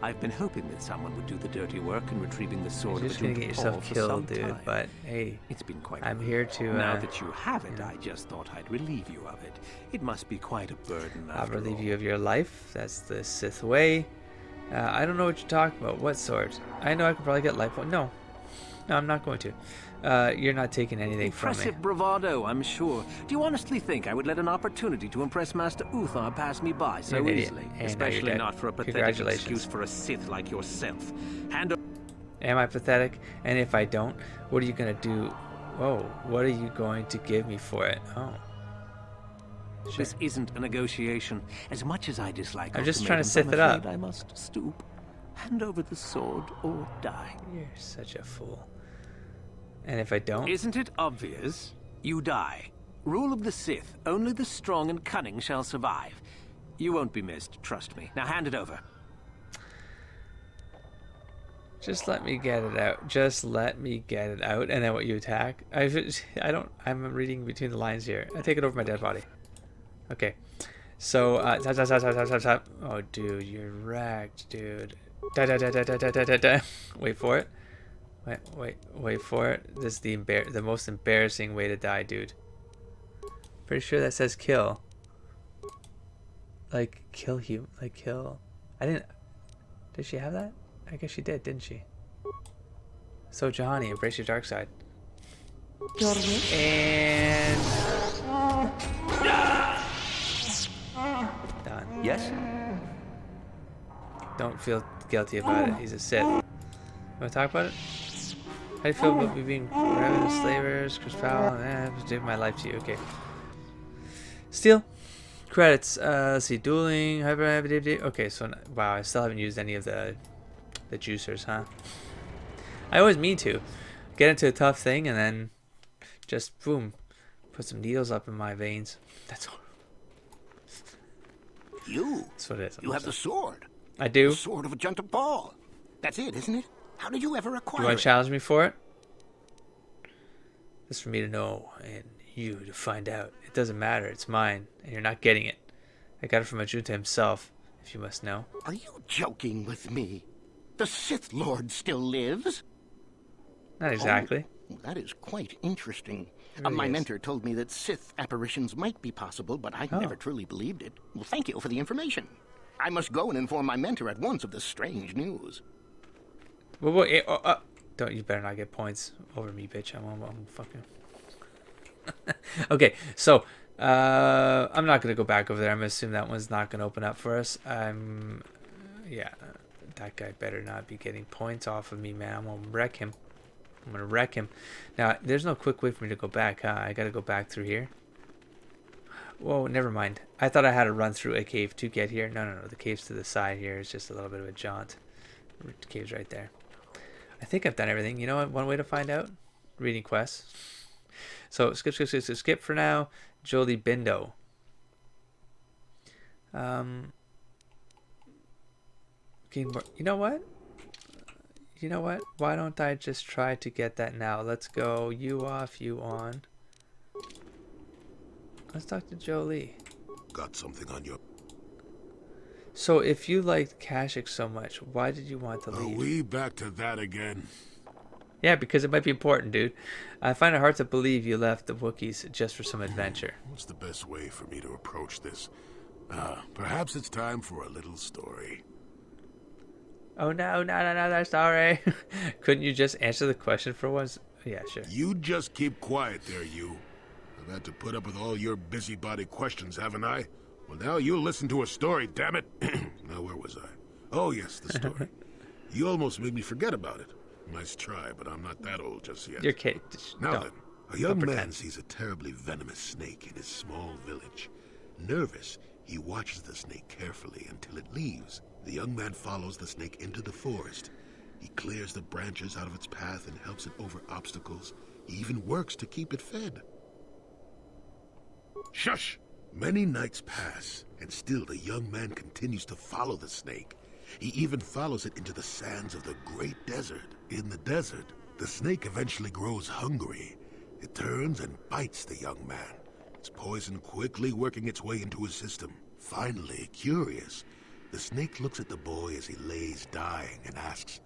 I've been hoping that someone would do the dirty work in retrieving the sword. You're just gonna get yourself killed, dude. But hey, it's been quite. I'm here to. Now that you have it, I just thought I'd relieve you of it. It must be quite a burden. I'll relieve you of your life. That's the Sith way. I don't know what you're talking about. What sword? I know I could probably get life one. No, I'm not going to. You're not taking anything from me. Impressive bravado, I'm sure. Do you honestly think I would let an opportunity to impress Master Uthar pass me by so easily? Especially not for a pathetic excuse for a Sith like yourself. Am I pathetic? And if I don't, what are you gonna do? Whoa, what are you going to give me for it? Oh. Sure. This isn't a negotiation. As much as I dislike I'm just trying to Sith it up. I must stoop. Hand over the sword or die. You're such a fool. And if I don't? Isn't it obvious? You die. Rule of the Sith. Only the strong and cunning shall survive. You won't be missed, trust me. Now hand it over. Just let me get it out. Just let me get it out. And then what, you attack? I'm reading between the lines here. I take it over my dead body. Okay. So, tap. Oh, dude, you're wrecked, dude. Wait for it. Wait for it. This is the most embarrassing way to die, dude. Pretty sure that says kill. Like, kill you. Like, kill. I didn't... Did she have that? I guess she did, didn't she? So, Jahani, embrace your dark side. And... Done. Yes? Don't feel guilty about it. He's a Sith. Want to talk about it? How do you feel about me being ravenous slavers, Chris Powell? Give my life to you. Okay. Steel. Credits. Let's see. Dueling. Okay, so wow, I still haven't used any of the the juicers, huh? I always mean to get into a tough thing and then just boom, put some needles up in my veins. That's all. That's what it is. You have the sword. I do. The sword of a gentle Paul. That's it, isn't it? How did you ever acquire it? You want to challenge me for it? This is for me to know and you to find out. It doesn't matter. It's mine, and you're not getting it. I got it from Ajunta himself, if you must know. Are you joking with me? The Sith Lord still lives? Not exactly. Oh, that is quite interesting. Really My is. mentor told me that Sith apparitions might be possible, but I never truly believed it. Well, thank you for the information. I must go and inform my mentor at once of this strange news. Wait, don't, you better not get points over me, bitch. I'm fucking... Okay, so, I'm not going to go back over there. I'm going to assume that one's not going to open up for us. Yeah, that guy better not be getting points off of me, man. I'm going to wreck him. I'm going to wreck him. Now, there's no quick way for me to go back, huh? I got to go back through here. Whoa, never mind. I thought I had to run through a cave to get here. No. The cave's to the side here. It's just a little bit of a jaunt. The cave's right there. I think I've done everything. You know what? One way to find out? Reading quests. So, skip for now. Jolie Bindo. You know what? Why don't I just try to get that now? Let's go. You off, you on. Let's talk to Jolie. Got something on your... So, if you liked Kashyyyk so much, why did you want to leave? Are we back to that again? Yeah, because it might be important, dude. I find it hard to believe you left the Wookiees just for some adventure. What's the best way for me to approach this? Perhaps it's time for a little story. Oh, no, sorry. Couldn't you just answer the question for once? Yeah, sure. You just keep quiet there, you. I've had to put up with all your busybody questions, haven't I? Well, now you'll listen to a story, damn it. Now, where was I? Oh, yes, the story. You almost made me forget about it. Nice try, but I'm not that old just yet. You're kidding. Now then, a young man sees a terribly venomous snake in his small village. Nervous, he watches the snake carefully until it leaves. The young man follows the snake into the forest. He clears the branches out of its path and helps it over obstacles. He even works to keep it fed. Shush! Many nights pass, and still the young man continues to follow the snake. He even follows it into the sands of the great desert. In the desert, the snake eventually grows hungry. It turns and bites the young man, its poison quickly working its way into his system. Finally, curious, the snake looks at the boy as he lays dying and asks,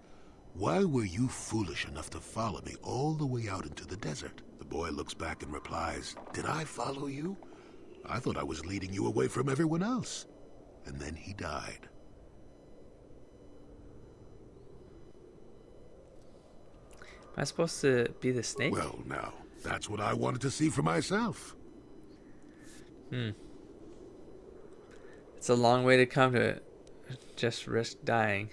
"Why were you foolish enough to follow me all the way out into the desert?" The boy looks back and replies, "Did I follow you? I thought I was leading you away from everyone else." And then he died. Am I supposed to be the snake? Well, now, that's what I wanted to see for myself. It's a long way to come to just risk dying.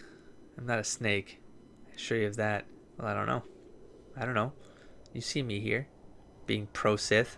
I'm not a snake. I assure you of that. Well, I don't know. You see me here, being pro-Sith.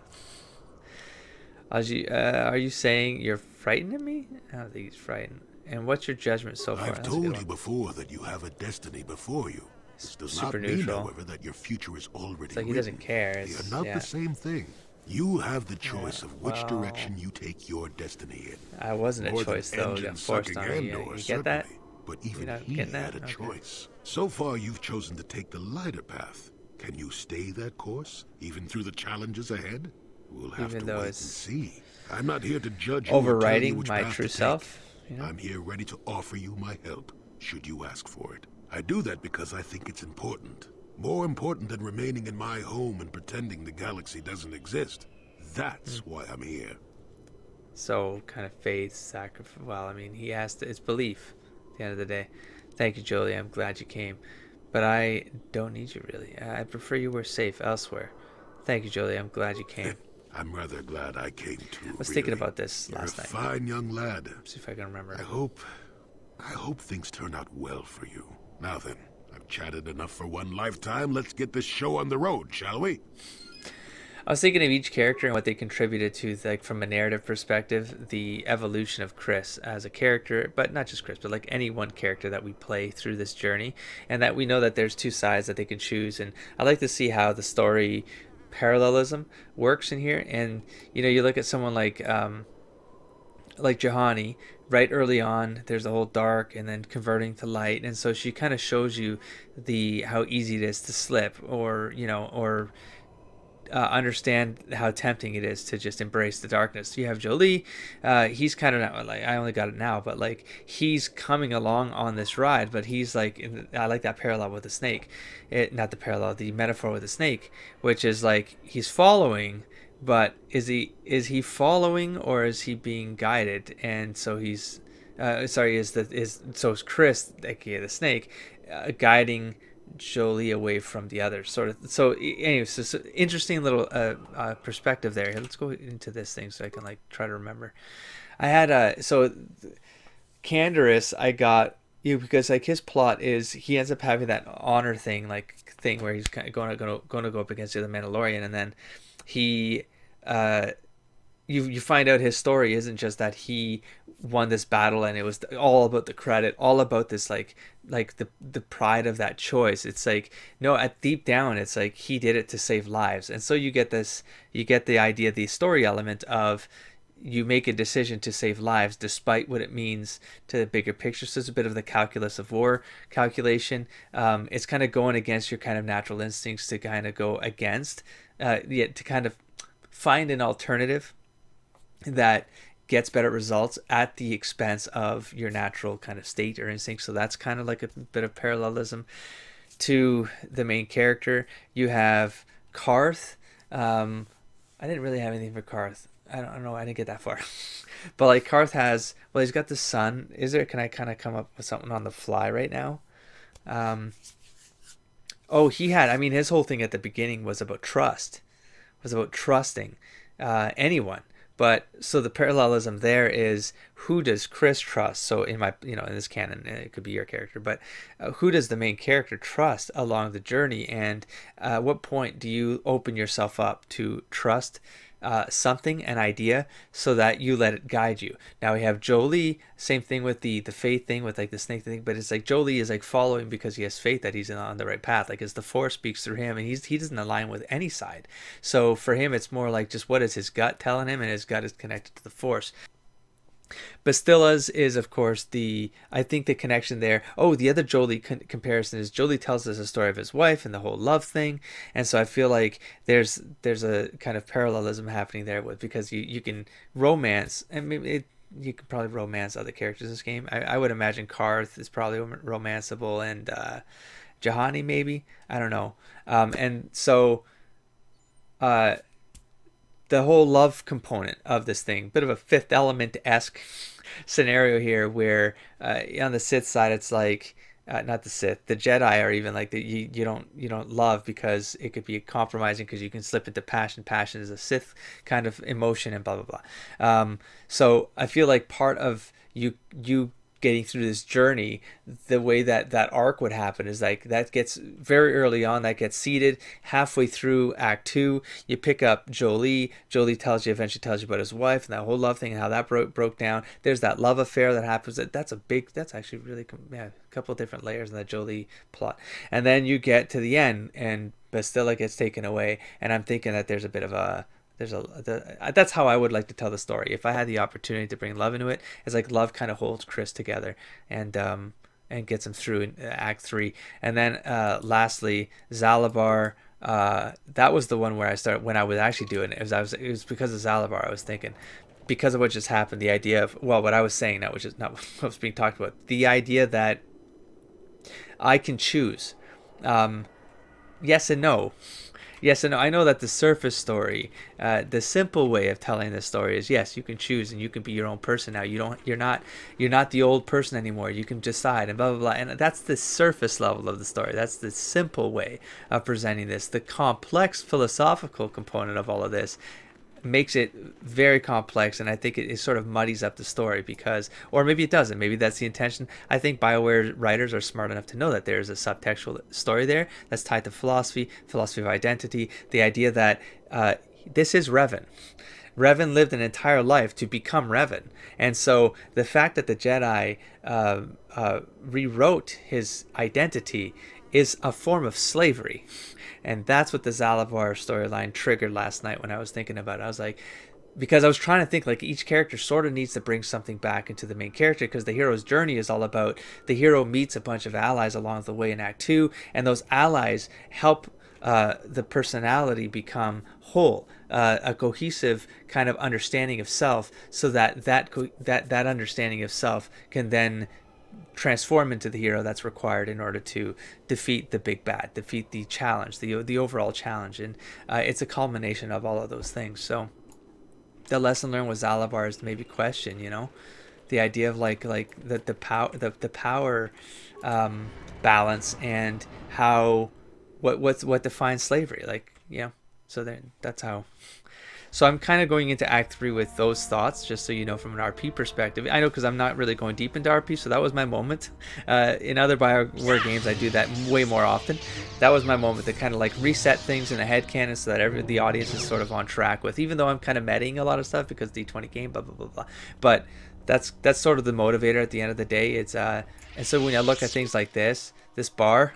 Are you saying you're frightened of me? I don't think he's frightened. And what's your judgment so far? I've told you before that you have a destiny before you. This does not mean, however, that your future is already it's like written. he doesn't care. They are not the same thing. You have the choice of which direction you take your destiny in. I wasn't a choice, though. You got forced on me. You get that? But even he had a choice. So far, you've chosen to take the lighter path. Can you stay that course, even through the challenges ahead? We'll have to wait and see. I'm not here to judge you overriding or tell you which my path true to self. take. You know? I'm here ready to offer you my help, should you ask for it. I do that because I think it's important. More important than remaining in my home and pretending the galaxy doesn't exist. That's why I'm here. So, kind of faith, sacrifice. Well, I mean, he has to. It's belief at the end of the day. Thank you, Jolie. I'm glad you came. But I don't need you, really. I prefer you were safe elsewhere. Thank you, Jolie. I'm glad you came. I'm rather glad I came too. I was thinking about this You're last night. a fine young lad. See if I can remember. I hope things turn out well for you. Now then, I've chatted enough for one lifetime. Let's get this show on the road, shall we? I was thinking of each character and what they contributed to, like from a narrative perspective, the evolution of Chris as a character, but not just Chris, but like any one character that we play through this journey, and that we know that there's two sides that they can choose. And I like to see how the story parallelism works in here. And you look at someone like Juhani. Right early on, there's the whole dark and then converting to light, and so she kind of shows you how easy it is to slip, or understand how tempting it is to just embrace the darkness. You have Jolie. He's kind of like, I only got it now, but like he's coming along on this ride, but he's like, I like that parallel with the snake. The metaphor with the snake, which is like he's following. But is he following, or is he being guided? And so is Chris, aka the snake, guiding Jolie away from the others, sort of. So anyways, it's an interesting little perspective there. Let's go into this thing so I can like try to remember. I had Candorus. I got because like his plot is he ends up having that honor thing where he's kind of going to go up against the other Mandalorian, and then he you find out his story isn't just that he won this battle and it was all about the credit, all about this like the pride of that choice. It's like, no, at deep down it's like he did it to save lives. And so you get the idea, the story element of you make a decision to save lives despite what it means to the bigger picture. So it's a bit of the calculus of war calculation. It's kind of going against your kind of natural instincts to kind of go against, to kind of find an alternative that gets better results at the expense of your natural kind of state or instinct. So that's kind of like a bit of parallelism to the main character. You have Karth. I didn't really have anything for Karth. I don't know. I didn't get that far. But like Karth he's got the sun. Can I kind of come up with something on the fly right now? His whole thing at the beginning was about trust. Was about trusting anyone. But so the parallelism there is, who does Chris trust? So in this canon, it could be your character, but who does the main character trust along the journey? And at what point do you open yourself up to trust something, an idea, so that you let it guide you? Now we have Jolie, same thing with the faith thing with like the snake thing, but it's like Jolie is like following because he has faith that he's on the right path, like as the Force speaks through him, and he doesn't align with any side. So for him it's more like just what is his gut telling him, and his gut is connected to the Force. Bastilla's is, of course, I think the connection there. Oh, the other Jolie comparison is Jolie tells us a story of his wife and the whole love thing, and so I feel like there's a kind of parallelism happening there because you can romance, and maybe you could probably romance other characters in this game. I would imagine Karth is probably romanceable, and Juhani maybe, I don't know, and so the whole love component of this thing, bit of a Fifth Element-esque scenario here, where on the Sith side it's like not the Sith, the Jedi are even like you don't love because it could be compromising, because you can slip into passion. Passion is a Sith kind of emotion, and blah blah blah. So I feel like part of you getting through this journey, the way that arc would happen is like that gets very early on, that gets seeded halfway through Act 2. You pick up Jolie eventually tells you about his wife and that whole love thing and how that broke down. There's that love affair that happens. That's actually really a couple of different layers in that Jolie plot. And then you get to the end and Bastilla gets taken away, and I'm thinking that there's a bit of that's how I would like to tell the story. If I had the opportunity to bring love into it, it's like love kind of holds Chris together and gets him through in Act 3. And then lastly, Zalabar. That was the one where I started when I was actually doing it. It was because of Zalabar. I was thinking, because of what just happened, the idea of, well, what I was saying now, which is not what was being talked about, the idea that I can choose. Yes and no. Yes and no. I know that the surface story, the simple way of telling this story is, yes, you can choose and you can be your own person now. You're not the old person anymore. You can decide and blah blah blah. And that's the surface level of the story. That's the simple way of presenting this. The complex philosophical component of all of this makes it very complex, and I think it sort of muddies up the story, because, or maybe it doesn't, maybe that's the intention. I think BioWare writers are smart enough to know that there's a subtextual story there that's tied to philosophy of identity, the idea that this is Revan. Revan lived an entire life to become Revan. And so the fact that the Jedi rewrote his identity is a form of slavery. And that's what the Zalavar storyline triggered last night when I was thinking about it. I was like, because I was trying to think, like, each character sort of needs to bring something back into the main character, because the hero's journey is all about the hero meets a bunch of allies along the way in Act 2, and those allies help the personality become whole, a cohesive kind of understanding of self, so that understanding of self can then transform into the hero that's required in order to defeat the big bad, defeat the challenge, the overall challenge. And it's a culmination of all of those things. So the lesson learned with Zalavar is to maybe question, the idea of like the power balance, and how what defines slavery, so that's how. So I'm kind of going into Act 3 with those thoughts, just so you know, from an RP perspective. I know, because I'm not really going deep into RP, so that was my moment. In other BioWare games, I do that way more often. That was my moment to kind of like reset things in a headcanon, so that the audience is sort of on track with, even though I'm kind of metaing a lot of stuff because D20 game, blah, blah, blah, blah. But that's sort of the motivator at the end of the day. It's and so when I look at things like this bar,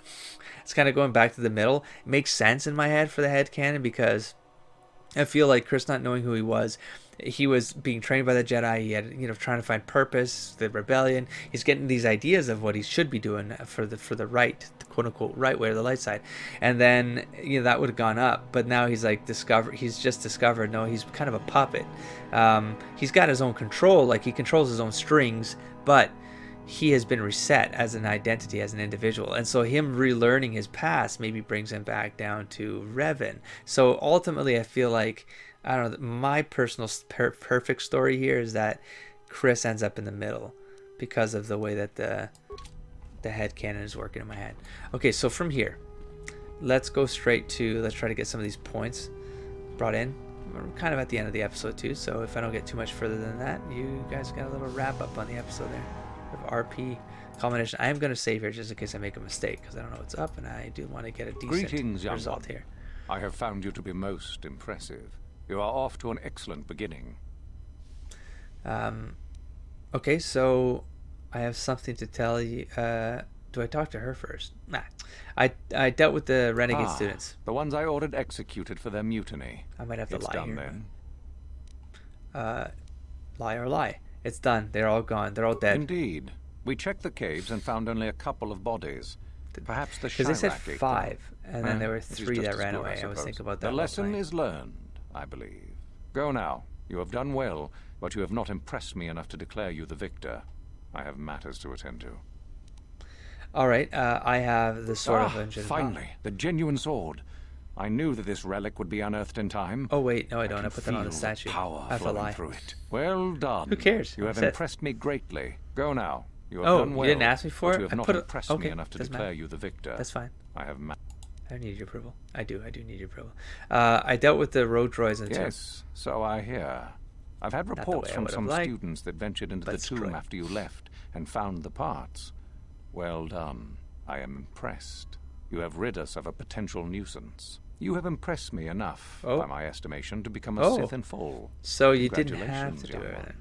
it's kind of going back to the middle. It makes sense in my head for the headcanon, because I feel like Chris, not knowing who he was being trained by the Jedi. He had, trying to find purpose, the rebellion. He's getting these ideas of what he should be doing for the right, the quote unquote right way, or the light side. And then, that would have gone up. But now he's like he's just discovered, no, he's kind of a puppet. He's got his own control, like he controls his own strings, but he has been reset as an identity, as an individual. And so him relearning his past maybe brings him back down to Revan. So ultimately, I feel like, I don't know, my personal perfect story here is that Chris ends up in the middle because of the way that the headcanon is working in my head. Okay, so from here, let's go straight to, let's try to get some of these points brought in. We're kind of at the end of the episode too, so if I don't get too much further than that, you guys got a little wrap up on the episode there. Of RP culmination. I am going to save here just in case I make a mistake, because I don't know what's up, and I do want to get a decent result here. I have found you to be most impressive. You are off to an excellent beginning. Okay, so I have something to tell you. Do I talk to her first? Nah. I dealt with the renegade students. The ones I ordered executed for their mutiny. I might have to lie done here. Then. Lie or lie. It's done. They're all gone. They're all dead. Indeed. We checked the caves and found only a couple of bodies. Perhaps the Because they said Chirac ate 5, and then there were It is 3 just that as ran good, away. I was suppose. thinking about that. The lesson is learned, I believe. Go now. You have done well, but you have not impressed me enough to declare you the victor. I have matters to attend to. All right. I have the sword of vengeance. Finally, the genuine sword. I knew that this relic would be unearthed in time. Oh wait, no, I don't. I put that on the feel statue. Power I have to lie. through it. Well done. Who cares? You have That's it. impressed me greatly. Go now. You have Oh, done well. you didn't ask me for but it? You have I not put it. impressed Okay, me enough to doesn't declare matter. you the victor. That's fine. I have. I don't need your approval. I do need your approval. I dealt with the road droids and Yes, so I hear. I've had the reports way I from would some have liked, students that ventured into but the it's tomb droid. after you left and found the parts. Well done. I am impressed. You have rid us of a potential nuisance. You have impressed me enough, by my estimation, to become a Sith in full. So you didn't have to do young it. one.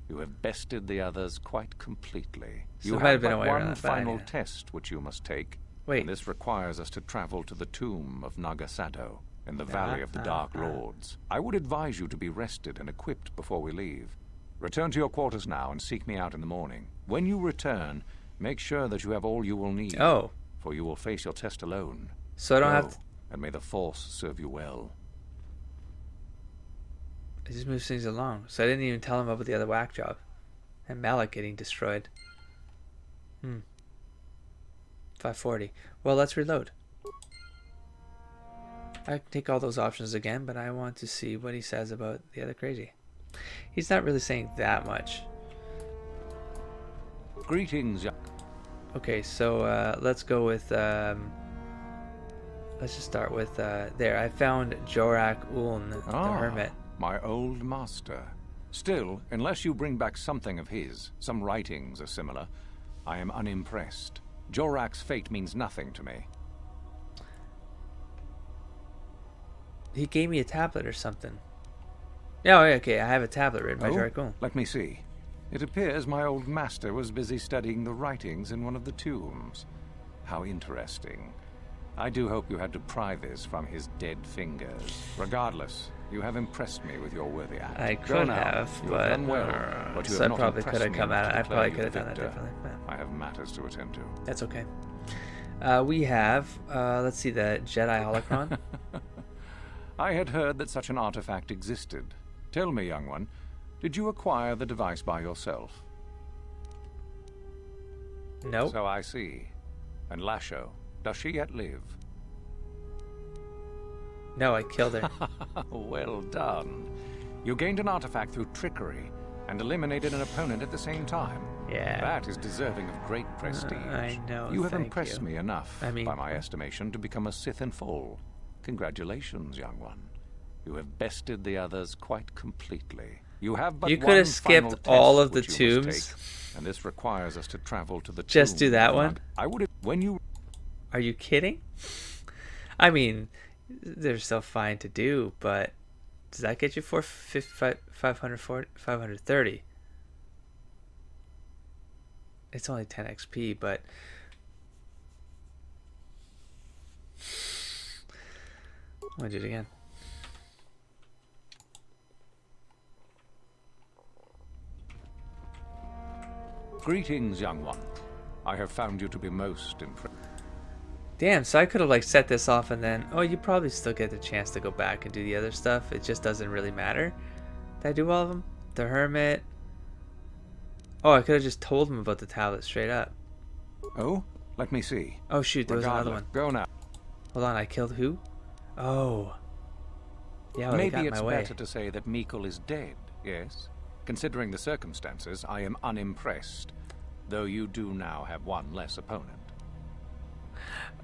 You have bested the others quite completely. So You it might have have been a but way around one that, but final yeah. test which you must take. Wait. And this requires us to travel to the tomb of Nagasado in the Valley of the Dark Lords. I would advise you to be rested and equipped before we leave. Return to your quarters now and seek me out in the morning. When you return, make sure that you have all you will need. Oh. For you will face your test alone. So I don't Go, have to... and may the Force serve you well. It just moves things along. So I didn't even tell him about the other whack job. And Malak getting destroyed. 540. Well, let's reload. I can take all those options again, but I want to see what he says about the other crazy. He's not really saying that much. Greetings, Okay, so let's go with... let's just start with... there, I found Jorak Uln, the hermit. My old master. Still, unless you bring back something of his, some writings or similar, I am unimpressed. Jorak's fate means nothing to me. He gave me a tablet or something. Yeah, okay, I have a tablet written by Dragon. Let me see. It appears my old master was busy studying the writings in one of the tombs. How interesting. I do hope you had to pry this from his dead fingers. Regardless, you have impressed me with your worthy act. I could have, you but, have done well, but you so have I not probably impressed could have me come enough out. to I declare probably you could have the done that victor. differently. I have matters to attend to. That's okay. We have, let's see, the Jedi holocron. I had heard that such an artifact existed. Tell me, young one, did you acquire the device by yourself? Nope. So I see. And Lasho, does she yet live? No, I killed her. Well done. You gained an artifact through trickery and eliminated an opponent at the same time. Yeah. That is deserving of great prestige. I know. You have impressed me enough, I mean, by my estimation, to become a Sith in full. Congratulations, young one. You have bested the others quite completely. You have but you one could have final skipped test all of the which you must tombs. take, and this requires us to travel to the Just do tomb that of one? Nag- I would have, when you... Are you kidding? I mean, they're still fine to do, but does that get you 530? It's only 10 XP, but I'm gonna do it again. Greetings, young one. I have found you to be most impressed. Damn, so I could have like set this off and then, oh, you probably still get the chance to go back and do the other stuff. It just doesn't really matter. Did I do all of them? The Hermit. Oh, I could have just told him about the tablet straight up. Oh, let me see. Oh shoot, there was another one. Go now. Hold on, I killed who? Oh. Yeah, well, they got Maybe in it's my way. better to say that Mikul is dead, yes? Considering the circumstances, I am unimpressed. Though you do now have one less opponent.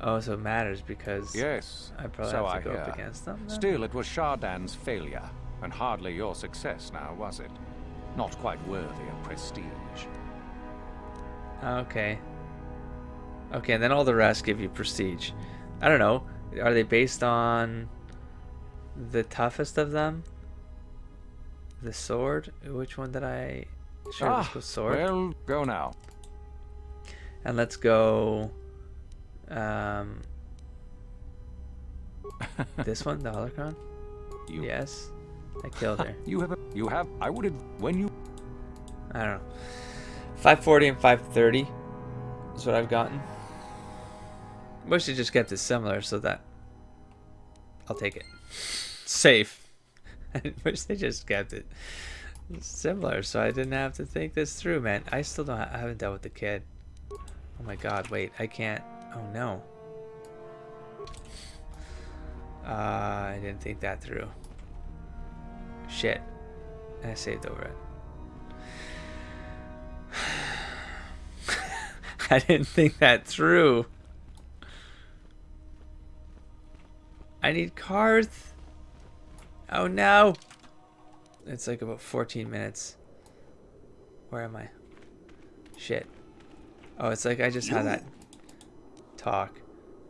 Oh, so it matters because yes, I probably so have to I go up hear. against them. Then? Still, it was Shardan's failure, and hardly your success now, was it? Not quite worthy of prestige. Okay. Okay, and then all the rest give you prestige. I don't know. Are they based on the toughest of them? The sword? Which one did I... Sure, let's go sword. Well, go now. And let's go... this one, the holocron? Yes. I killed her. I would have, when you... I don't know. 540 and 530 is what I've gotten. Wish they just kept it similar so that I'll take it. Safe. I wish they just kept it similar so I didn't have to think this through, man. I still don't. I haven't dealt with the kid. Oh my god, wait, I can't. Oh no. I didn't think that through. Shit. And I saved over it. I didn't think that through. I need Karth. Oh no. It's like about 14 minutes. Where am I? Shit. Oh, it's like I just had that talk.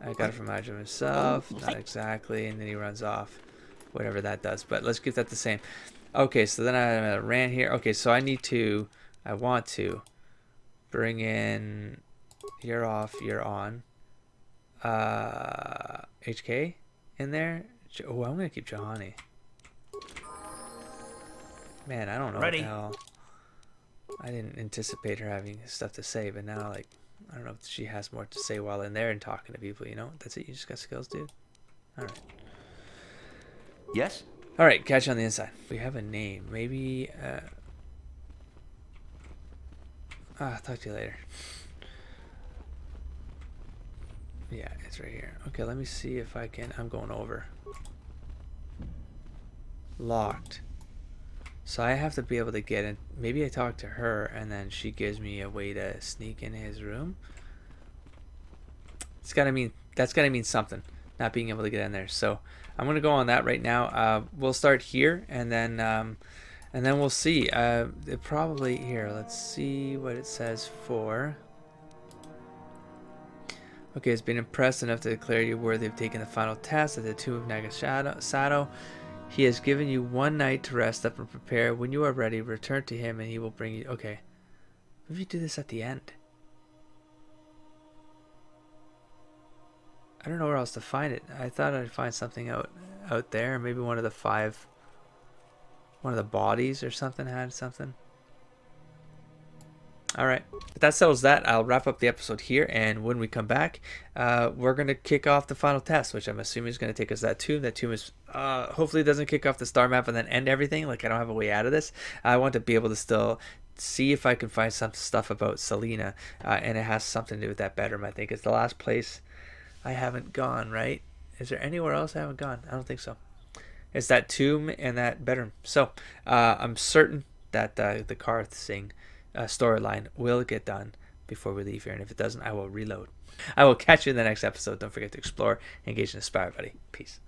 I got it from Adja himself. Not exactly. And then he runs off. Whatever that does. But let's keep that the same. Okay, so then I ran here. Okay, so I want to bring in... You're off, you're on. HK in there. Oh, I'm going to keep Jahani. Man, I don't know Ready. what the hell. I didn't anticipate her having stuff to say, but now, like, I don't know if she has more to say while in there and talking to people, you know? That's it, you just got skills, dude. Alright. Yes? Alright, catch you on the inside. We have a name. Maybe, I'll talk to you later. Yeah, it's right here. Okay, let me see if I can... I'm going over. Locked. So I have to be able to get in. Maybe I talk to her and then she gives me a way to sneak in his room. That's gotta mean something. Not being able to get in there. So I'm gonna go on that right now. We'll start here and then we'll see. It probably here. Let's see what it says for. Okay, has been impressed enough to declare you worthy of taking the final test at the tomb of Nagasado. He has given you 1 night to rest up and prepare. When you are ready, return to him and he will bring you... Okay. Maybe do this at the end. I don't know where else to find it. I thought I'd find something out there. Maybe one of the bodies or something had something. Alright, but that settles that. I'll wrap up the episode here, and when we come back, we're going to kick off the final test, which I'm assuming is going to take us to that tomb. That tomb is, hopefully it doesn't kick off the star map and then end everything. Like, I don't have a way out of this. I want to be able to still see if I can find some stuff about Selena, and it has something to do with that bedroom. I think it's the last place I haven't gone, right? Is there anywhere else I haven't gone? I don't think so. It's that tomb and that bedroom. So, I'm certain that the car thing storyline will get done before we leave here, and if it doesn't, I will reload. I will catch you in the next episode. Don't forget to explore, engage, and inspire, buddy. Peace.